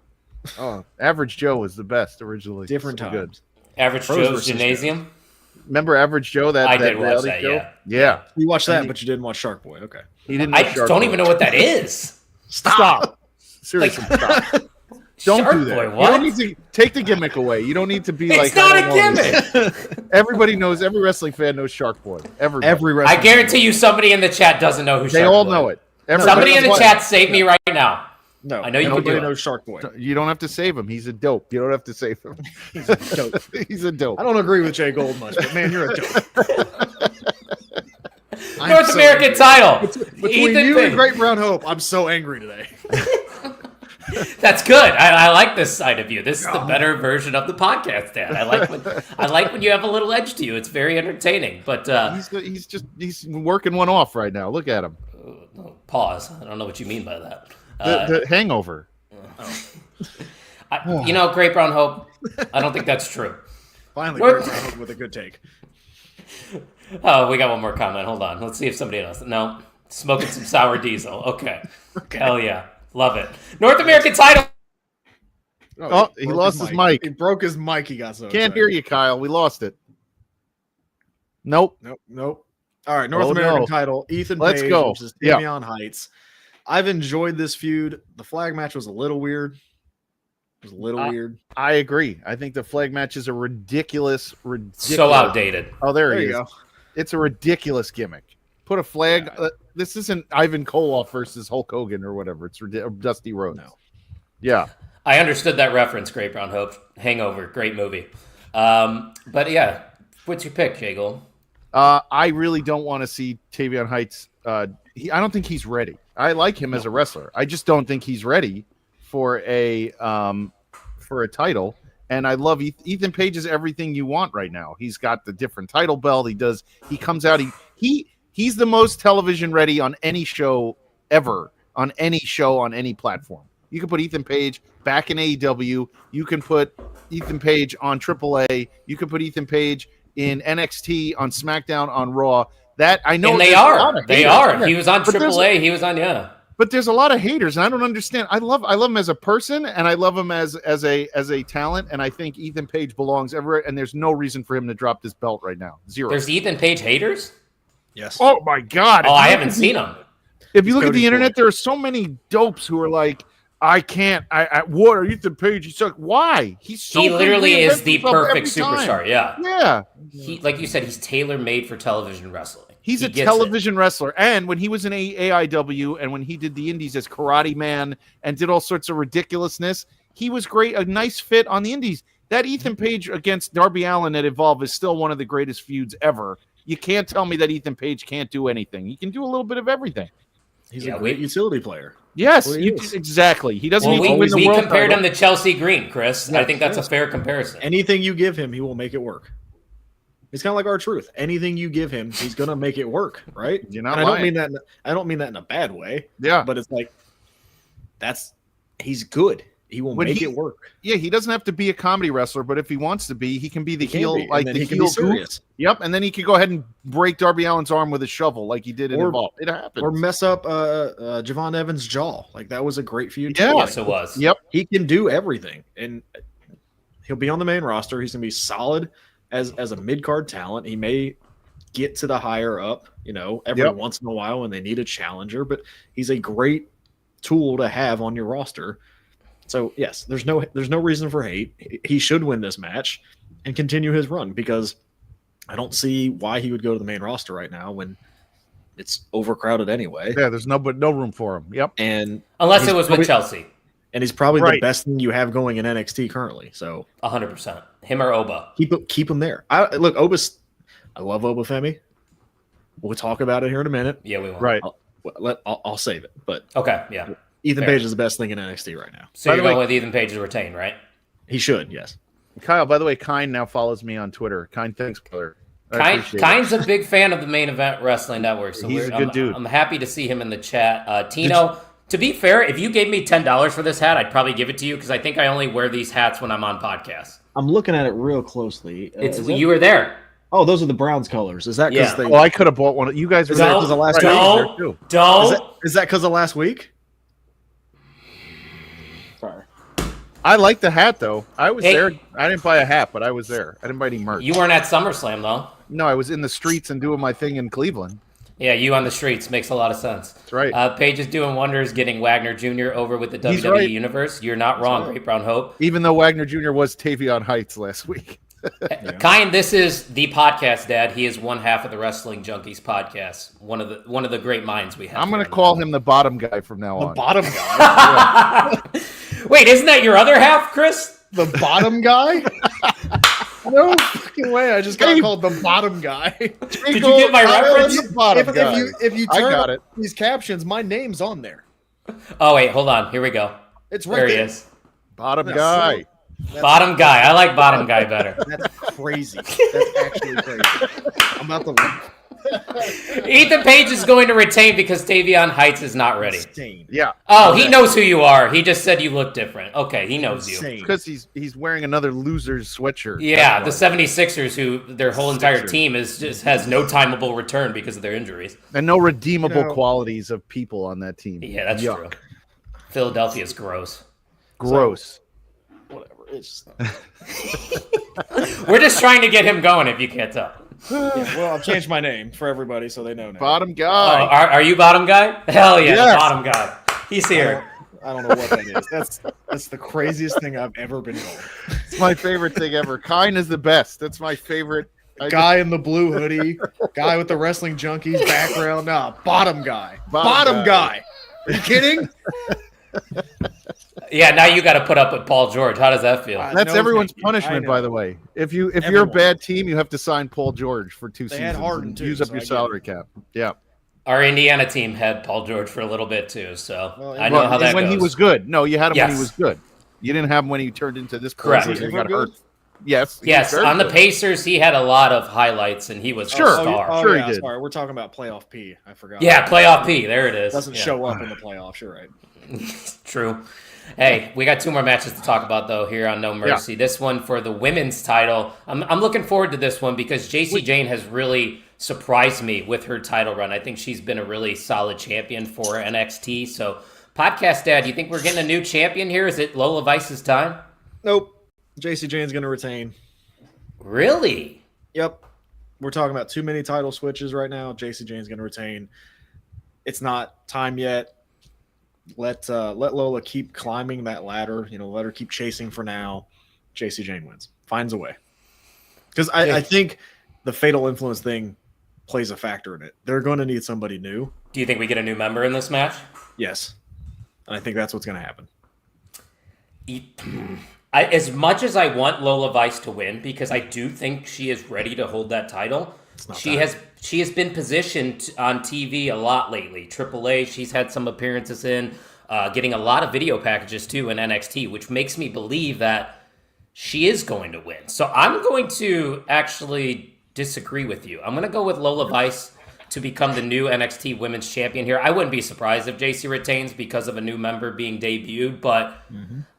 Oh, Average Joe was the best originally. Different So times. good. Average Pros Joe's versus Gymnasium. Remember Average Joe? That I that did watch reality that, show? yeah. Yeah. You watched that, but you didn't watch Shark Boy. Okay. He didn't. I know Shark don't Boy. even know what that is. Stop. Seriously, stop. Don't Shark do that. Boy, You what? don't need to take the gimmick away. You don't need to be like. It's not I a don't know this. gimmick. Everybody knows. Every wrestling fan knows Shark Boy. Everybody. Every I wrestling guarantee you somebody in the chat doesn't know who They Shark all Boy know is. it. Everybody Somebody in the knows chat save me right now. No, I know you can do nobody it. knows Shark Boy. You don't have to save him. He's a dope. You don't have to save him. He's a dope. He's a dope. I don't agree with Jay Gold much, but man, you're a dope. North American title. Between Ethan you Page. and Great Brown Hope, I'm so angry today. That's good. I like this side of you. This is the better version of the podcast, Dan. I like when you have a little edge to you. It's very entertaining. But he's working one off right now. Look at him. pause. I don't know what you mean by that. The Hangover. Great Brown Hope. I don't think that's true. Finally, Great Brown Hope with a good take. Oh, we got one more comment. Hold on. Let's see if somebody else. No, smoking some sour diesel. Okay. Hell yeah. Love it. North American title. Oh, he lost his mic. He broke his mic. He got so Can't excited. hear you, Kyle. We lost it. Nope. Nope. All right, North American title. Ethan Let's Page go. versus Damian Heights. I've enjoyed this feud. The flag match was a little weird. It was a little weird. I agree. I think the flag matches are ridiculous. So outdated. Oh, there he you is. go. It's a ridiculous gimmick. Put a flag. This isn't Ivan Koloff versus Hulk Hogan or whatever. It's Dusty Rhodes. No. Yeah. I understood that reference, Great Brown Hope. Hangover, great movie. But yeah, what's your pick, Jay Gold? I really don't want to see Tavion Heights. I don't think he's ready. I like him as a wrestler. I just don't think he's ready for a title. And I love Ethan Page is everything you want right now. He's got the different title belt. He comes out. He's the most television ready on any show ever, on any show, on any platform. You can put Ethan Page back in AEW. You can put Ethan Page on AAA. You can put Ethan Page in NXT, on SmackDown, on Raw. That I know. And they are. They are. He was on AAA. He was on, But there's a lot of haters, and I don't understand. I love him as a person, and I love him as a talent, and I think Ethan Page belongs everywhere, and there's no reason for him to drop this belt right now. Zero. There's Ethan Page haters? Yes. Oh my God! Oh, I haven't seen him. If you look at the Cody internet, Ford. there are so many dopes who are like, I can't. What are Ethan Page? He's like, why? He's so He good, literally he is invents the himself perfect every time. superstar. Yeah. Yeah. He, like you said, he's tailor made for television wrestling. He's He a gets television wrestler. And when he was in AIW and when he did the indies as Karate Man and did all sorts of ridiculousness, he was great, a nice fit on the indies. That Ethan Page against Darby Allin at Evolve is still one of the greatest feuds ever. You can't tell me that Ethan Page can't do anything. He can do a little bit of everything. He's a great utility player. Yes, Well, he is. exactly. He doesn't Well, need to win the we world compared title. him to Chelsea Green, Chris. I Yes, think that's yes. a fair comparison. Anything you give him, he will make it work. It's kind of like our truth. Anything you give him, he's gonna make it work, right? You're not And I don't lying. mean that. I don't mean that in a bad way. Yeah. But it's like he's good. He will make it work. Yeah, he doesn't have to be a comedy wrestler, but if he wants to be, he can be the He can heel, be, and like then the he can heel be serious. goof. Yep, and then he could go ahead and break Darby Allin's arm with a shovel, like he did in Or- Evolve. It happens. Or mess up Javon Evans' jaw. Like that was a great feud. Yeah. too. Yes, it was. Yep. He can do everything, and he'll be on the main roster. He's gonna be solid as a mid card talent. He may get to the higher up, every Yep. once in a while when they need a challenger. But he's a great tool to have on your roster. So yes, there's no reason for hate. He should win this match and continue his run because I don't see why he would go to the main roster right now when it's overcrowded anyway. Yeah, there's no room for him. Yep. And Unless he's it was probably- with Chelsea. and he's probably the Right. best thing you have going in NXT currently. So 100%. Him or Oba. keep him there. I love Oba Femi. We'll talk about it here in a minute. Yeah, we will. Right. I'll save it. But Okay, yeah. Ethan Fair. Page is the best thing in NXT right now. So By you're the way- going with Ethan Page to retain, right? He should, yes. Kyle, by the way, Kine now follows me on Twitter. Kine, thanks, brother. I appreciate it. Kine's a big fan of the Main Event Wrestling Network. So He's a good dude. I'm happy to see him in the chat. Tino, to be fair, if you gave me $10 for this hat, I'd probably give it to you because I think I only wear these hats when I'm on podcasts. I'm looking at it real closely. You were there. Oh, those are the Browns colors. Is that because Yeah. Oh, I could have bought one. You guys were Is that there. 'cause of last Right, week? I was there too. Don't. is that because of last week? Sorry. I like the hat though. I was Hey. there. I didn't buy a hat, but I was there. I didn't buy any merch. You weren't at SummerSlam, though. No, I was in the streets and doing my thing in Cleveland. Yeah, you on the streets makes a lot of sense. That's right. Paige is doing wonders getting Wagner Jr. over with the He's WWE right. Universe. You're not wrong, Great Brown Hope. Even though Wagner Jr. was Tavion Heights last week. Kyan, this is the podcast, Dad. He is one half of the Wrestling Junkies podcast. One of the great minds we have. I'm going to call him the bottom guy from now on. The bottom guy? Wait, isn't that your other half, Chris? The bottom guy? No fucking way. I just got called the bottom guy. Did you get my reference? If you turn got up these captions, my name's on there. Oh, wait, hold on. Here we go. It's right there. He there. is. Bottom guy. Bottom guy. I like bottom guy better. That's crazy. That's actually crazy. I'm about to leave. Ethan Page is going to retain because Tavion Heights is not ready. Insane. Yeah. Oh, he knows who you are. He just said you look different. Okay, he knows you. Because he's wearing another loser's sweatshirt. Yeah, the 76ers, who their whole entire team has no timeable return because of their injuries. And no redeemable qualities of people on that team. Yeah, that's true. Philadelphia's gross. Gross. Whatever. It's just We're just trying to get him going, if you can't tell. well, I've changed my name for everybody so they know now. Bottom Oh, guy. are you bottom guy? Hell yeah, Yes. the bottom guy. He's here. I don't know what that is. That's the craziest thing I've ever been told. It's my favorite thing ever. Kine is the best. That's my favorite. Guy in the blue hoodie, guy with the Wrestling Junkies background. Nah, bottom guy. Bottom Guy. Are you kidding? Yeah, now you got to put up with Paul George. How does that feel? That's No, everyone's thank you. punishment, I by know. the way. If you're a Everyone. bad team, you have to sign Paul George for 2 They seasons. had Harden, and too, use up so your I get salary cap. Yeah. Our Indiana team had Paul George for a little bit too, so Well, I know how that when goes. he was good. No, you had him when he Yes. was good. You didn't have him when he turned into this. Correct. person and Was he he got good? hurt. Yes. he Yes, was very on the good. Pacers, he had a lot of highlights, and he was Sure. a star. Oh, Sure he yeah, did. sorry. We're talking about playoff P. I forgot. Yeah, playoff P. There it is. Doesn't Yeah. show up in the playoffs. You're right. True. Hey, we got 2 more matches to talk about though here on No Mercy. This one for the women's title. I'm looking forward to this one because JC Jane has really surprised me with her title run. I think she's been a really solid champion for NXT. So, Podcast Dad, you think we're getting a new champion here? Is it Lola Vice's time? Nope. JC Jane's going to retain. Really? Yep. We're talking about too many title switches right now. JC Jane's going to retain. It's not time yet. Let Lola keep climbing that ladder. Let her keep chasing for now. JC Jane wins. Finds a way. Because I think the fatal influence thing plays a factor in it. They're going to need somebody new. Do you think we get a new member in this match? Yes. And I think that's what's going to happen. As much as I want Lola Vice to win, because I do think she is ready to hold that title, she has been positioned on TV a lot lately. AAA, she's had some appearances in, getting a lot of video packages too in NXT, which makes me believe that she is going to win. So I'm going to actually disagree with you. I'm going to go with Lola Vice to become the new NXT Women's Champion here. I wouldn't be surprised if JC retains because of a new member being debuted, but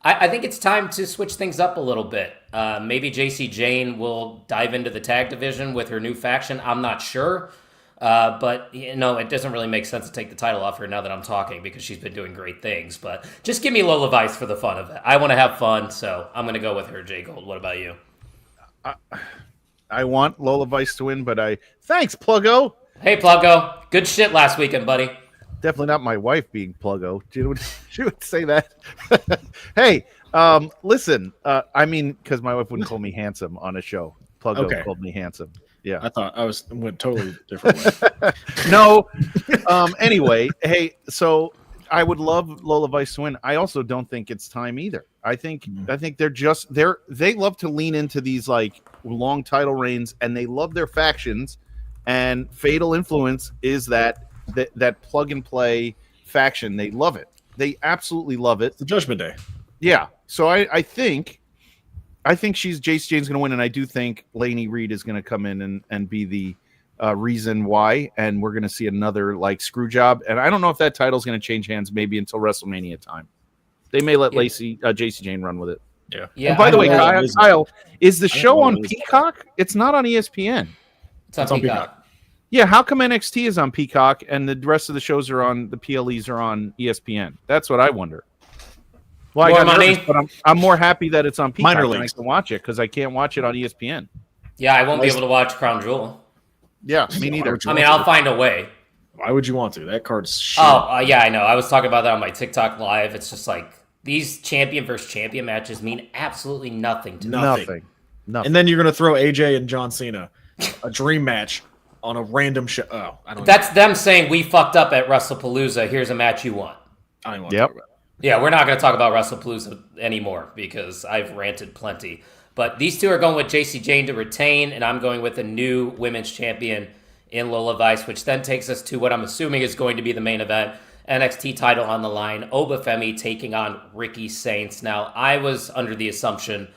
I think it's time to switch things up a little bit. Maybe JC Jane will dive into the tag division with her new faction. I'm not sure, but it doesn't really make sense to take the title off her now that I'm talking because she's been doing great things. But just give me Lola Vice for the fun of it. I want to have fun, so I'm going to go with her, J Gold. What about you? I want Lola Vice to win, but thanks, Pluggo. Hey, Pluggo. Good shit last weekend, buddy. Definitely not my wife being Pluggo. She would say that. Hey, listen. Because my wife wouldn't call me handsome on a show. Pluggo called me handsome. Yeah. I thought I went totally different way. No. Anyway, hey, so I would love Lola Vice to win. I also don't think it's time either. I think they love to lean into these like long title reigns, and they love their factions. And Fatal Influence is that plug and play faction. They love it. They absolutely love it. The Judgment Day. Yeah. So I think JC Jane's going to win, and I do think Lainey Reed is going to come in and be the reason why, and we're going to see another like screw job. And I don't know if that title's going to change hands maybe until WrestleMania time. They may let JC Jane run with it. Yeah. Yeah. And by the way, know. Kyle, is the show on know. Peacock? It's not on ESPN. It's on Peacock. Yeah, how come NXT is on Peacock and the rest of the shows are on the PLEs are on ESPN? That's what I wonder. Well, I More got money? nervous, but I'm more happy that it's on Peacock Minor and I leagues. can watch it because I can't watch it on ESPN. Yeah, I won't be able to watch Crown Jewel. Yeah, me neither. I mean, I'll find a way. Why would you want to? That card's shit. Yeah, I know. I was talking about that on my TikTok live. It's just like these champion versus champion matches mean absolutely nothing to me. Nothing. Nothing. And then you're going to throw AJ and John Cena a dream match on a random show. Oh, I don't. That's them saying we fucked up at WrestlePalooza. Here's a match you want. I don't want to talk about it. Yeah, we're not going to talk about WrestlePalooza anymore because I've ranted plenty. But these two are going with JC Jane to retain, and I'm going with a new women's champion in Lola Vice, which then takes us to what I'm assuming is going to be the main event. NXT title on the line, Obafemi taking on Ricky Saints. Now, I was under the assumption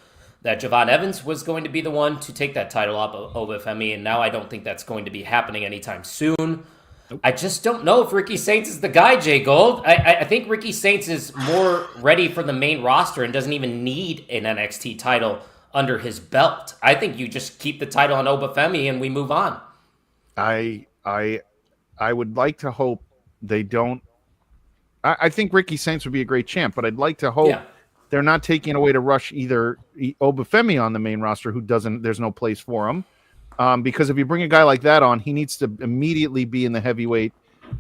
that Javon Evans was going to be the one to take that title off of Obafemi, and now I don't think that's going to be happening anytime soon. Nope. I just don't know if Ricky Saints is the guy, Jay Gold. I think Ricky Saints is more ready for the main roster and doesn't even need an NXT title under his belt. I think you just keep the title on Obafemi and we move on. I would like to hope they don't. I think Ricky Saints would be a great champ, but I'd like to hope they're not taking away to rush either Obafemi on the main roster, who doesn't. There's no place for him, because if you bring a guy like that on, he needs to immediately be in the heavyweight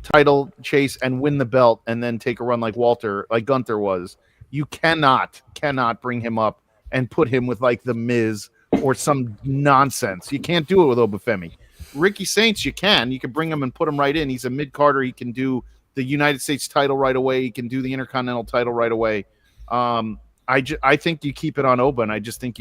title chase and win the belt, and then take a run like Gunther was. You cannot bring him up and put him with like the Miz or some nonsense. You can't do it with Obafemi. Ricky Saints, you can. You can bring him and put him right in. He's a mid-carder. He can do the United States title right away. He can do the Intercontinental title right away. I think you keep it on Oba, and I just think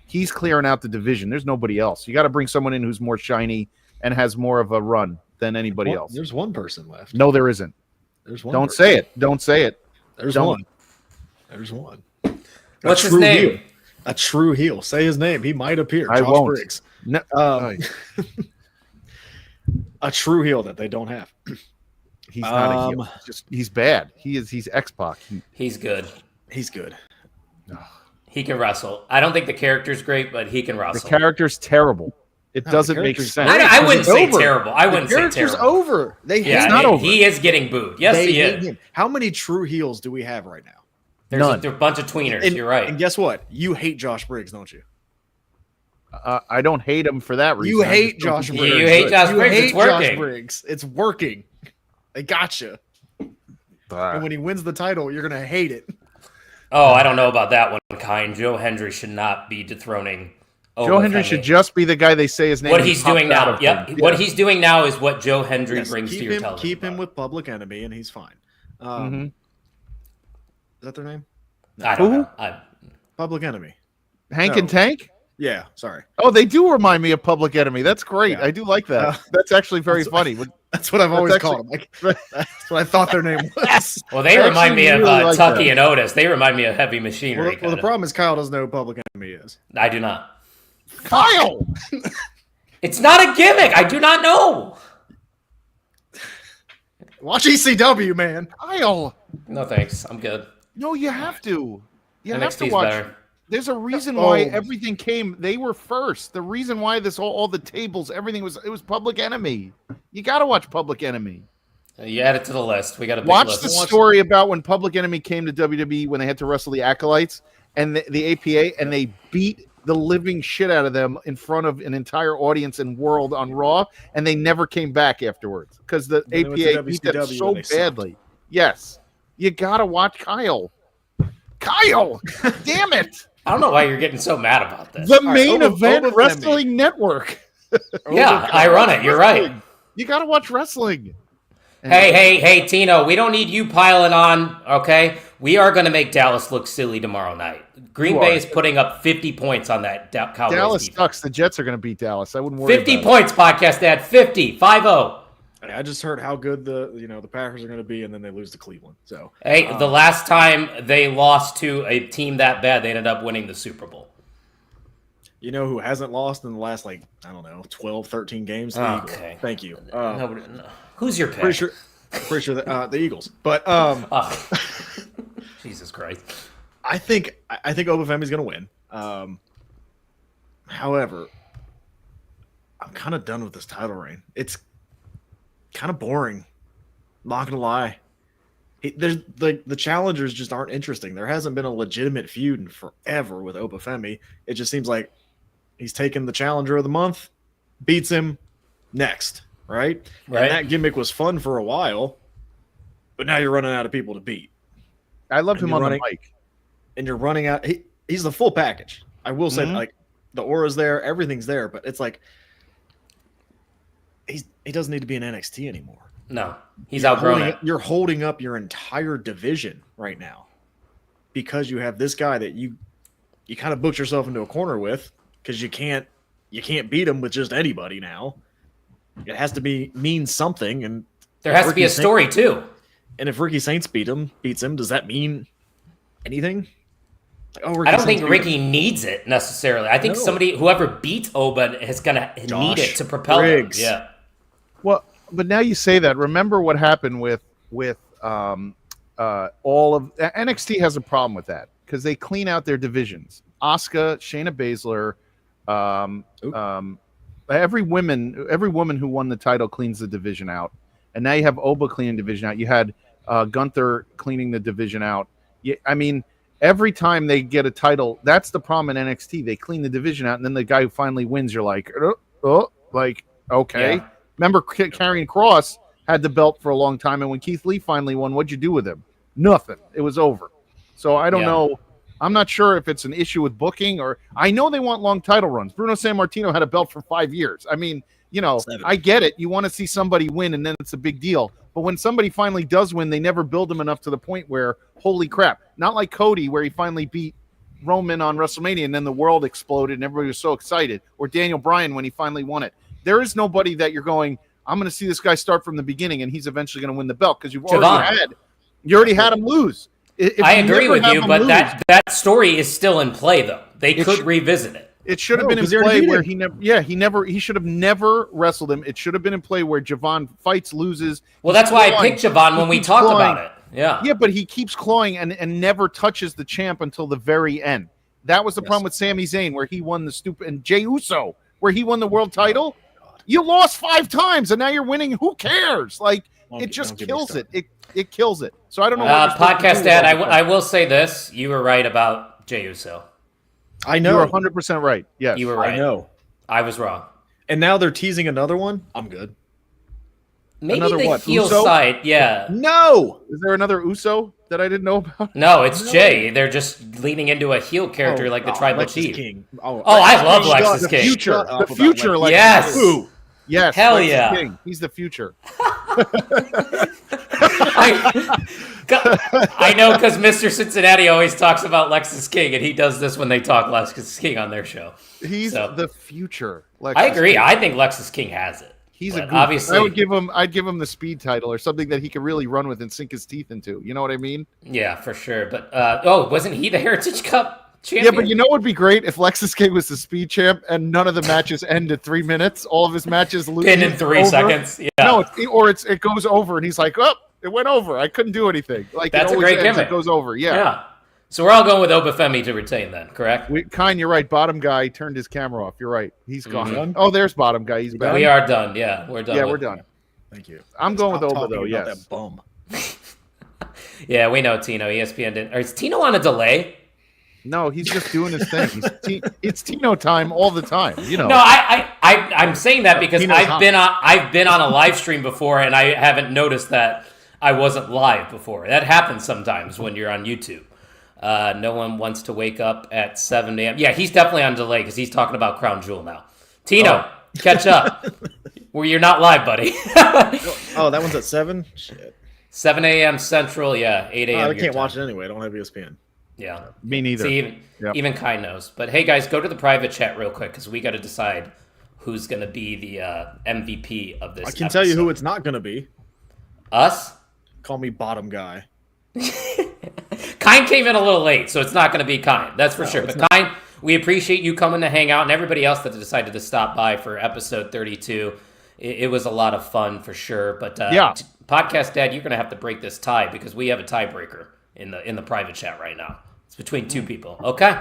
he's clearing out the division. There's nobody else. You got to bring someone in who's more shiny and has more of a run than anybody else. There's one person left. No, there isn't. There's one. Don't say it. Don't say it. There's one. There's one. What's his name? Heel. A true heel. Say his name. He might appear. I Josh won't. Briggs. No. A true heel that they don't have. He's not a heel. He's bad. He's X-Pac. He's good. He's good. He can wrestle. I don't think the character's great, but he can wrestle. The character's terrible. It doesn't make sense. I wouldn't say terrible. I wouldn't say terrible. The character's over. He's not over. He is getting booed. Yes, he is. Him. How many true heels do we have right now? There's a bunch of tweeners. You're right. And guess what? You hate Josh Briggs, don't you? I don't hate him for that reason. You hate Josh Briggs. You hate Josh Briggs. It's working. Josh Briggs. It's working. They gotcha. And when he wins the title, you're going to hate it. Oh, I don't know about that one, Kind. Joe Hendry should not be dethroning Joe Hendry should just be the guy they say his name. What he's doing now. What he's doing now is what Joe Hendry brings to your television. Keep him with Public Enemy, and he's fine. Is that their name? I don't know. Public Enemy. Hank and Tank? Yeah, sorry. Oh, they do remind me of Public Enemy. That's great. Yeah. I do like that. That's actually very funny. That's what I've always called them. That's what I thought their name was. Well, they remind me of Tucky and Otis. They remind me of Heavy Machinery. Well, the problem is Kyle doesn't know who Public Enemy is. I do not. Kyle! It's not a gimmick. I do not know. Watch ECW, man. Kyle! No, thanks. I'm good. No, you have to. You have NXT's to watch. better. There's a reason why everything came. They were first. The reason why all the tables, everything was Public Enemy. You got to watch Public Enemy. You add it to the list. We got to watch the story about when Public Enemy came to WWE when they had to wrestle the Acolytes and the APA, and they beat the living shit out of them in front of an entire audience and world on Raw, and they never came back afterwards because the APA beat them so badly. Yes, you got to watch Kyle. Kyle, damn it! I don't know why you're getting so mad about this. The main event wrestling network. Yeah, I run it. You're right. You got to watch wrestling. Hey, Tino, we don't need you piling on, okay? We are going to make Dallas look silly tomorrow night. Green Bay is putting up 50 points on that Cowboys Dallas defense. sucks. The Jets are going to beat Dallas. I wouldn't worry 50 about points, podcast dad. 50. 5-0. I just heard how good the Packers are going to be, and then they lose to Cleveland. So hey, the last time they lost to a team that bad, they ended up winning the Super Bowl. You know who hasn't lost in the last 12, 13 games? Okay. Thank you. Who's your pick? Pretty sure the Eagles. But Jesus Christ. I think Obafemi's going to win. However, I'm kind of done with this title reign. It's kind of boring. I'm not gonna lie. There's the challengers just aren't interesting. There hasn't been a legitimate feud in forever with Obafemi. It just seems like he's taken the challenger of the month, beats him, next, right? And that gimmick was fun for a while, but now you're running out of people to beat. I loved him on the mic. And you're running out. He's the full package. I will say, The aura's there, everything's there, but it's like he doesn't need to be in NXT anymore. No, he's outgrown it. You're holding up your entire division right now because you have this guy that you kind of booked yourself into a corner with because you can't beat him with just anybody now. It has to mean something, and there has to be a story too. And if Ricky Saints beats him, does that mean anything? I don't think Ricky needs it necessarily. I think whoever beats Oba is gonna need it to propel him. Yeah. Well, but now you say that. Remember what happened with all of NXT has a problem with that because they clean out their divisions. Asuka, Shayna Baszler, every woman who won the title cleans the division out, and now you have Oba cleaning division out. You had Gunther cleaning the division out. I mean, every time they get a title, that's the problem in NXT. They clean the division out, and then the guy who finally wins, you're like, okay. Yeah. Remember, Karrion Kross had the belt for a long time, and when Keith Lee finally won, what'd you do with him? Nothing. It was over. So I don't know. I'm not sure if it's an issue with booking or I know they want long title runs. Bruno Sammartino had a belt for 5 years. I mean, I get it. You want to see somebody win, and then it's a big deal. But when somebody finally does win, they never build them enough to the point where, holy crap, not like Cody, where he finally beat Roman on WrestleMania, and then the world exploded, and everybody was so excited. Or Daniel Bryan when he finally won it. There is nobody that you're going, I'm going to see this guy start from the beginning, and he's eventually going to win the belt because you already had him lose. I agree with you, but that story is still in play, though. They could revisit it. It should have been in play where he should have never wrestled him. It should have been in play where Javon fights, loses. Well, that's why I picked Javon when we talked about it. Yeah. Yeah, but he keeps clawing and never touches the champ until the very end. That was the problem with Sami Zayn, where he won and Jey Uso, where he won the world title. You lost 5 times, and now you're winning. Who cares? Like, it just kills it. It kills it. So I don't know. Podcast Dad, I will say this. You were right about Jey Uso. I know. You were 100% right. Yes. You were right. I know. I was wrong. And now they're teasing another one. I'm good. Maybe the heel side. Yeah. No. Is there another Uso that I didn't know about? No, it's Jay. They're just leaning into a heel character like the Tribal Chief. King. I love Lexus King. The future. Like yes. Yes. Hell Lexus yeah. King. He's the future. I know because Mr. Cincinnati always talks about Lexus King, and he does this when they talk Lexus King on their show. He's the future. I agree. King. I think Lexus King has it. He's a goof. Obviously. I'd give him the speed title or something that he could really run with and sink his teeth into. You know what I mean? Yeah, for sure. But wasn't he the Heritage Cup champion? Yeah, but you know what would be great if Lexus King was the speed champ and none of the matches end at 3 minutes. All of his matches lose in 3 seconds. Yeah. No, it goes over and he's like, oh, it went over. I couldn't do anything. Like that's a great gimmick. It goes over. Yeah. So we're all going with Obafemi to retain then, correct? Kine, you're right. Bottom guy turned his camera off. You're right. He's gone. Mm-hmm. Oh, there's bottom guy. He's back. We are done. Yeah, we're done. Yeah, we're done. Thank you. I'm going with Oba though. Yes. That bum. Yeah, we know Tino. ESPN didn't. Or is Tino on a delay? No, he's just doing his thing. It's Tino time all the time. You know. No, I'm saying that because I've been on a live stream before and I haven't noticed that I wasn't live before. That happens sometimes when you're on YouTube. No one wants to wake up at 7 a.m. Yeah, he's definitely on delay because he's talking about Crown Jewel now. Tino, catch up. Well, you're not live, buddy. That one's at 7? Shit. 7 a.m. Central, 8 a.m. I can't watch it anyway. I don't have ESPN. Yeah. Me neither. See, even Kai knows. But hey, guys, go to the private chat real quick because we got to decide who's going to be the MVP of this I can tell you who it's not going to be. Us? Call me bottom guy. Kine came in a little late, so it's not going to be Kine. That's for sure. But Kine, we appreciate you coming to hang out and everybody else that decided to stop by for episode 32. It was a lot of fun for sure. But Podcast Dad, you're going to have to break this tie because we have a tiebreaker in the private chat right now. It's between 2 people. Okay?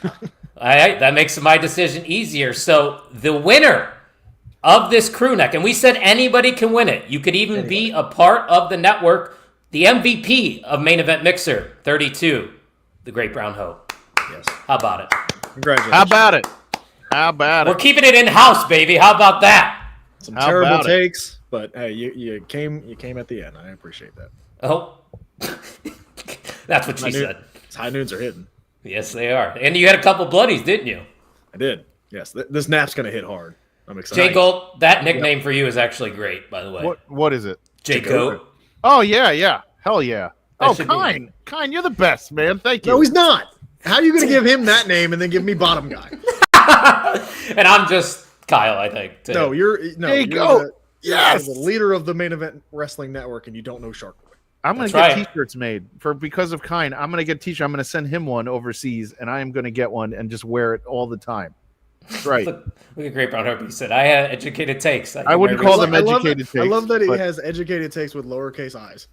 All right, that makes my decision easier. So the winner of this crew neck, and we said anybody can win it. You could even be a part of the network. The MVP of Main Event Mixer 32, the Great Brown Hope. Yes. How about it? Congratulations. How about it? We're keeping it in-house, baby. How about that? Some terrible takes, but hey, you came at the end. I appreciate that. Oh. That's what she said. High noons are hitting. Yes, they are. And you had a couple bloodies, didn't you? I did. Yes, this nap's going to hit hard. I'm excited. Jay Gold, that nickname for you is actually great, by the way. What is it? Jay Goat. Oh, yeah. Hell yeah. That should be- Kine, you're the best, man. Thank you. No, he's not. How are you going to give him that name and then give me bottom guy? And I'm just Kyle, I think. Too. You're Goat. Yes, the leader of the Main Event Wrestling Network, and you don't know Shark Boy. I'm going to get T-shirts made because of Kine. I'm going to get a T-shirt. I'm going to send him one overseas, and I am going to get one and just wear it all the time. That's right. Look at Great Brown Hope. He said, I had educated takes. I wouldn't call them educated takes. I love that he has educated takes with lowercase i's.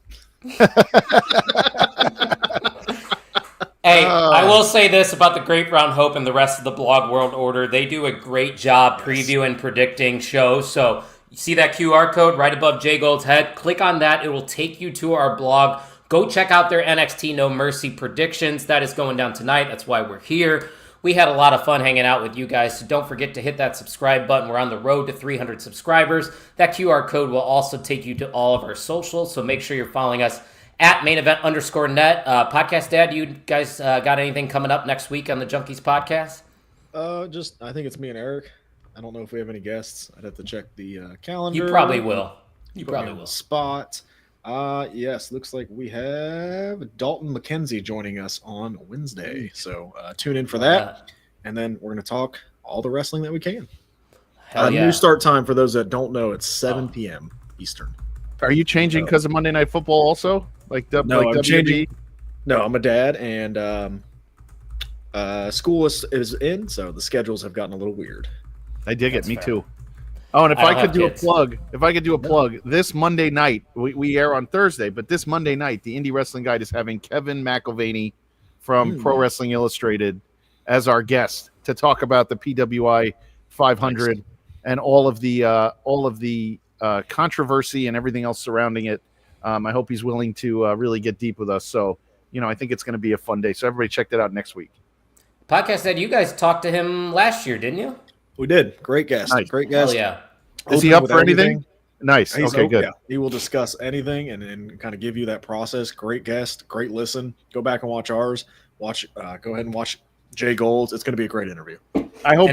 Hey, I will say this about the Great Brown Hope and the rest of the Blog World Order. They do a great job previewing, predicting shows. So you see that QR code right above Jay Gold's head? Click on that. It will take you to our blog. Go check out their NXT No Mercy predictions. That is going down tonight. That's why we're here. We had a lot of fun hanging out with you guys, so don't forget to hit that subscribe button. We're on the road to 300 subscribers. That QR code will also take you to all of our socials, so make sure you're following us at mainevent_net. Podcast Dad, you guys got anything coming up next week on the Junkies podcast? I think it's me and Eric. I don't know if we have any guests. I'd have to check the calendar. You probably will. You probably will. Spot. Yes, looks like we have Dalton McKenzie joining us on Wednesday. So tune in for that. And then we're going to talk all the wrestling that we can. New start time for those that don't know, it's 7 p.m. Eastern. Are you changing because of Monday Night Football also? I'm changing. No, I'm a dad, and school is in, so the schedules have gotten a little weird. I dig it. Me too. Oh, and if I could do a plug, this Monday night, we air on Thursday, but this Monday night, the Indie Wrestling Guide is having Kevin McElvaney from Pro Wrestling Illustrated as our guest to talk about the PWI 500 and all of the controversy and everything else surrounding it. I hope he's willing to really get deep with us. So, I think it's going to be a fun day. So everybody check that out next week. Podcast said you guys talked to him last year, didn't you? We did. Great guest. Nice. Great guest. Oh, yeah. Is he up for anything? Nice. He's okay, good. Yeah. He will discuss anything and kind of give you that process. Great guest. Great listen. Go back and watch ours. Go ahead and watch Jay Gold's. It's going to be a great interview. I hope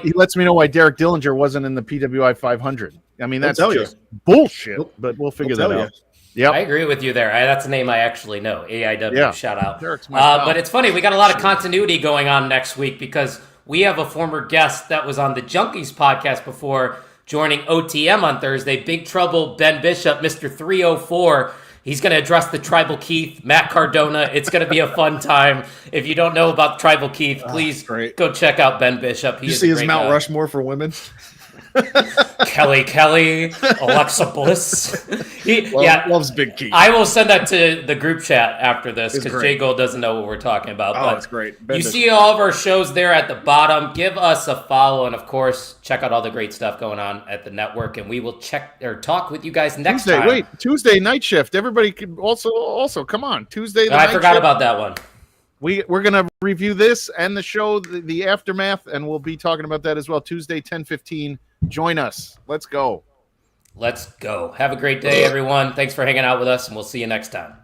he lets me know why Derek Dillinger wasn't in the PWI 500. I mean, that's just bullshit, but we'll figure that out. Yeah, I agree with you there. That's a name I actually know. AIW, shout out. Derek's my pal. But it's funny, we got a lot of continuity going on next week because we have a former guest that was on the Junkies podcast before joining OTM on Thursday. Big Trouble, Ben Bishop, Mr. 304. He's going to address the Tribal Keith, Matt Cardona. It's going to be a fun time. If you don't know about Tribal Keith, please go check out Ben Bishop. You see his Mount Rushmore for women? Kelly, Alexa Bliss. Loves Big Keith. I will send that to the group chat after this because Jay Gold doesn't know what we're talking about. Oh, that's great. You see all of our shows there at the bottom. Give us a follow, and of course, check out all the great stuff going on at the network. And we will talk with you guys next time. Wait, Tuesday night shift. Everybody can also come on Tuesday. I forgot about that one. We're gonna review this and the show, the aftermath, and we'll be talking about that as well. Tuesday, 10:15. Join us. Let's go. Let's go. Have a great day, everyone. Thanks for hanging out with us, and we'll see you next time.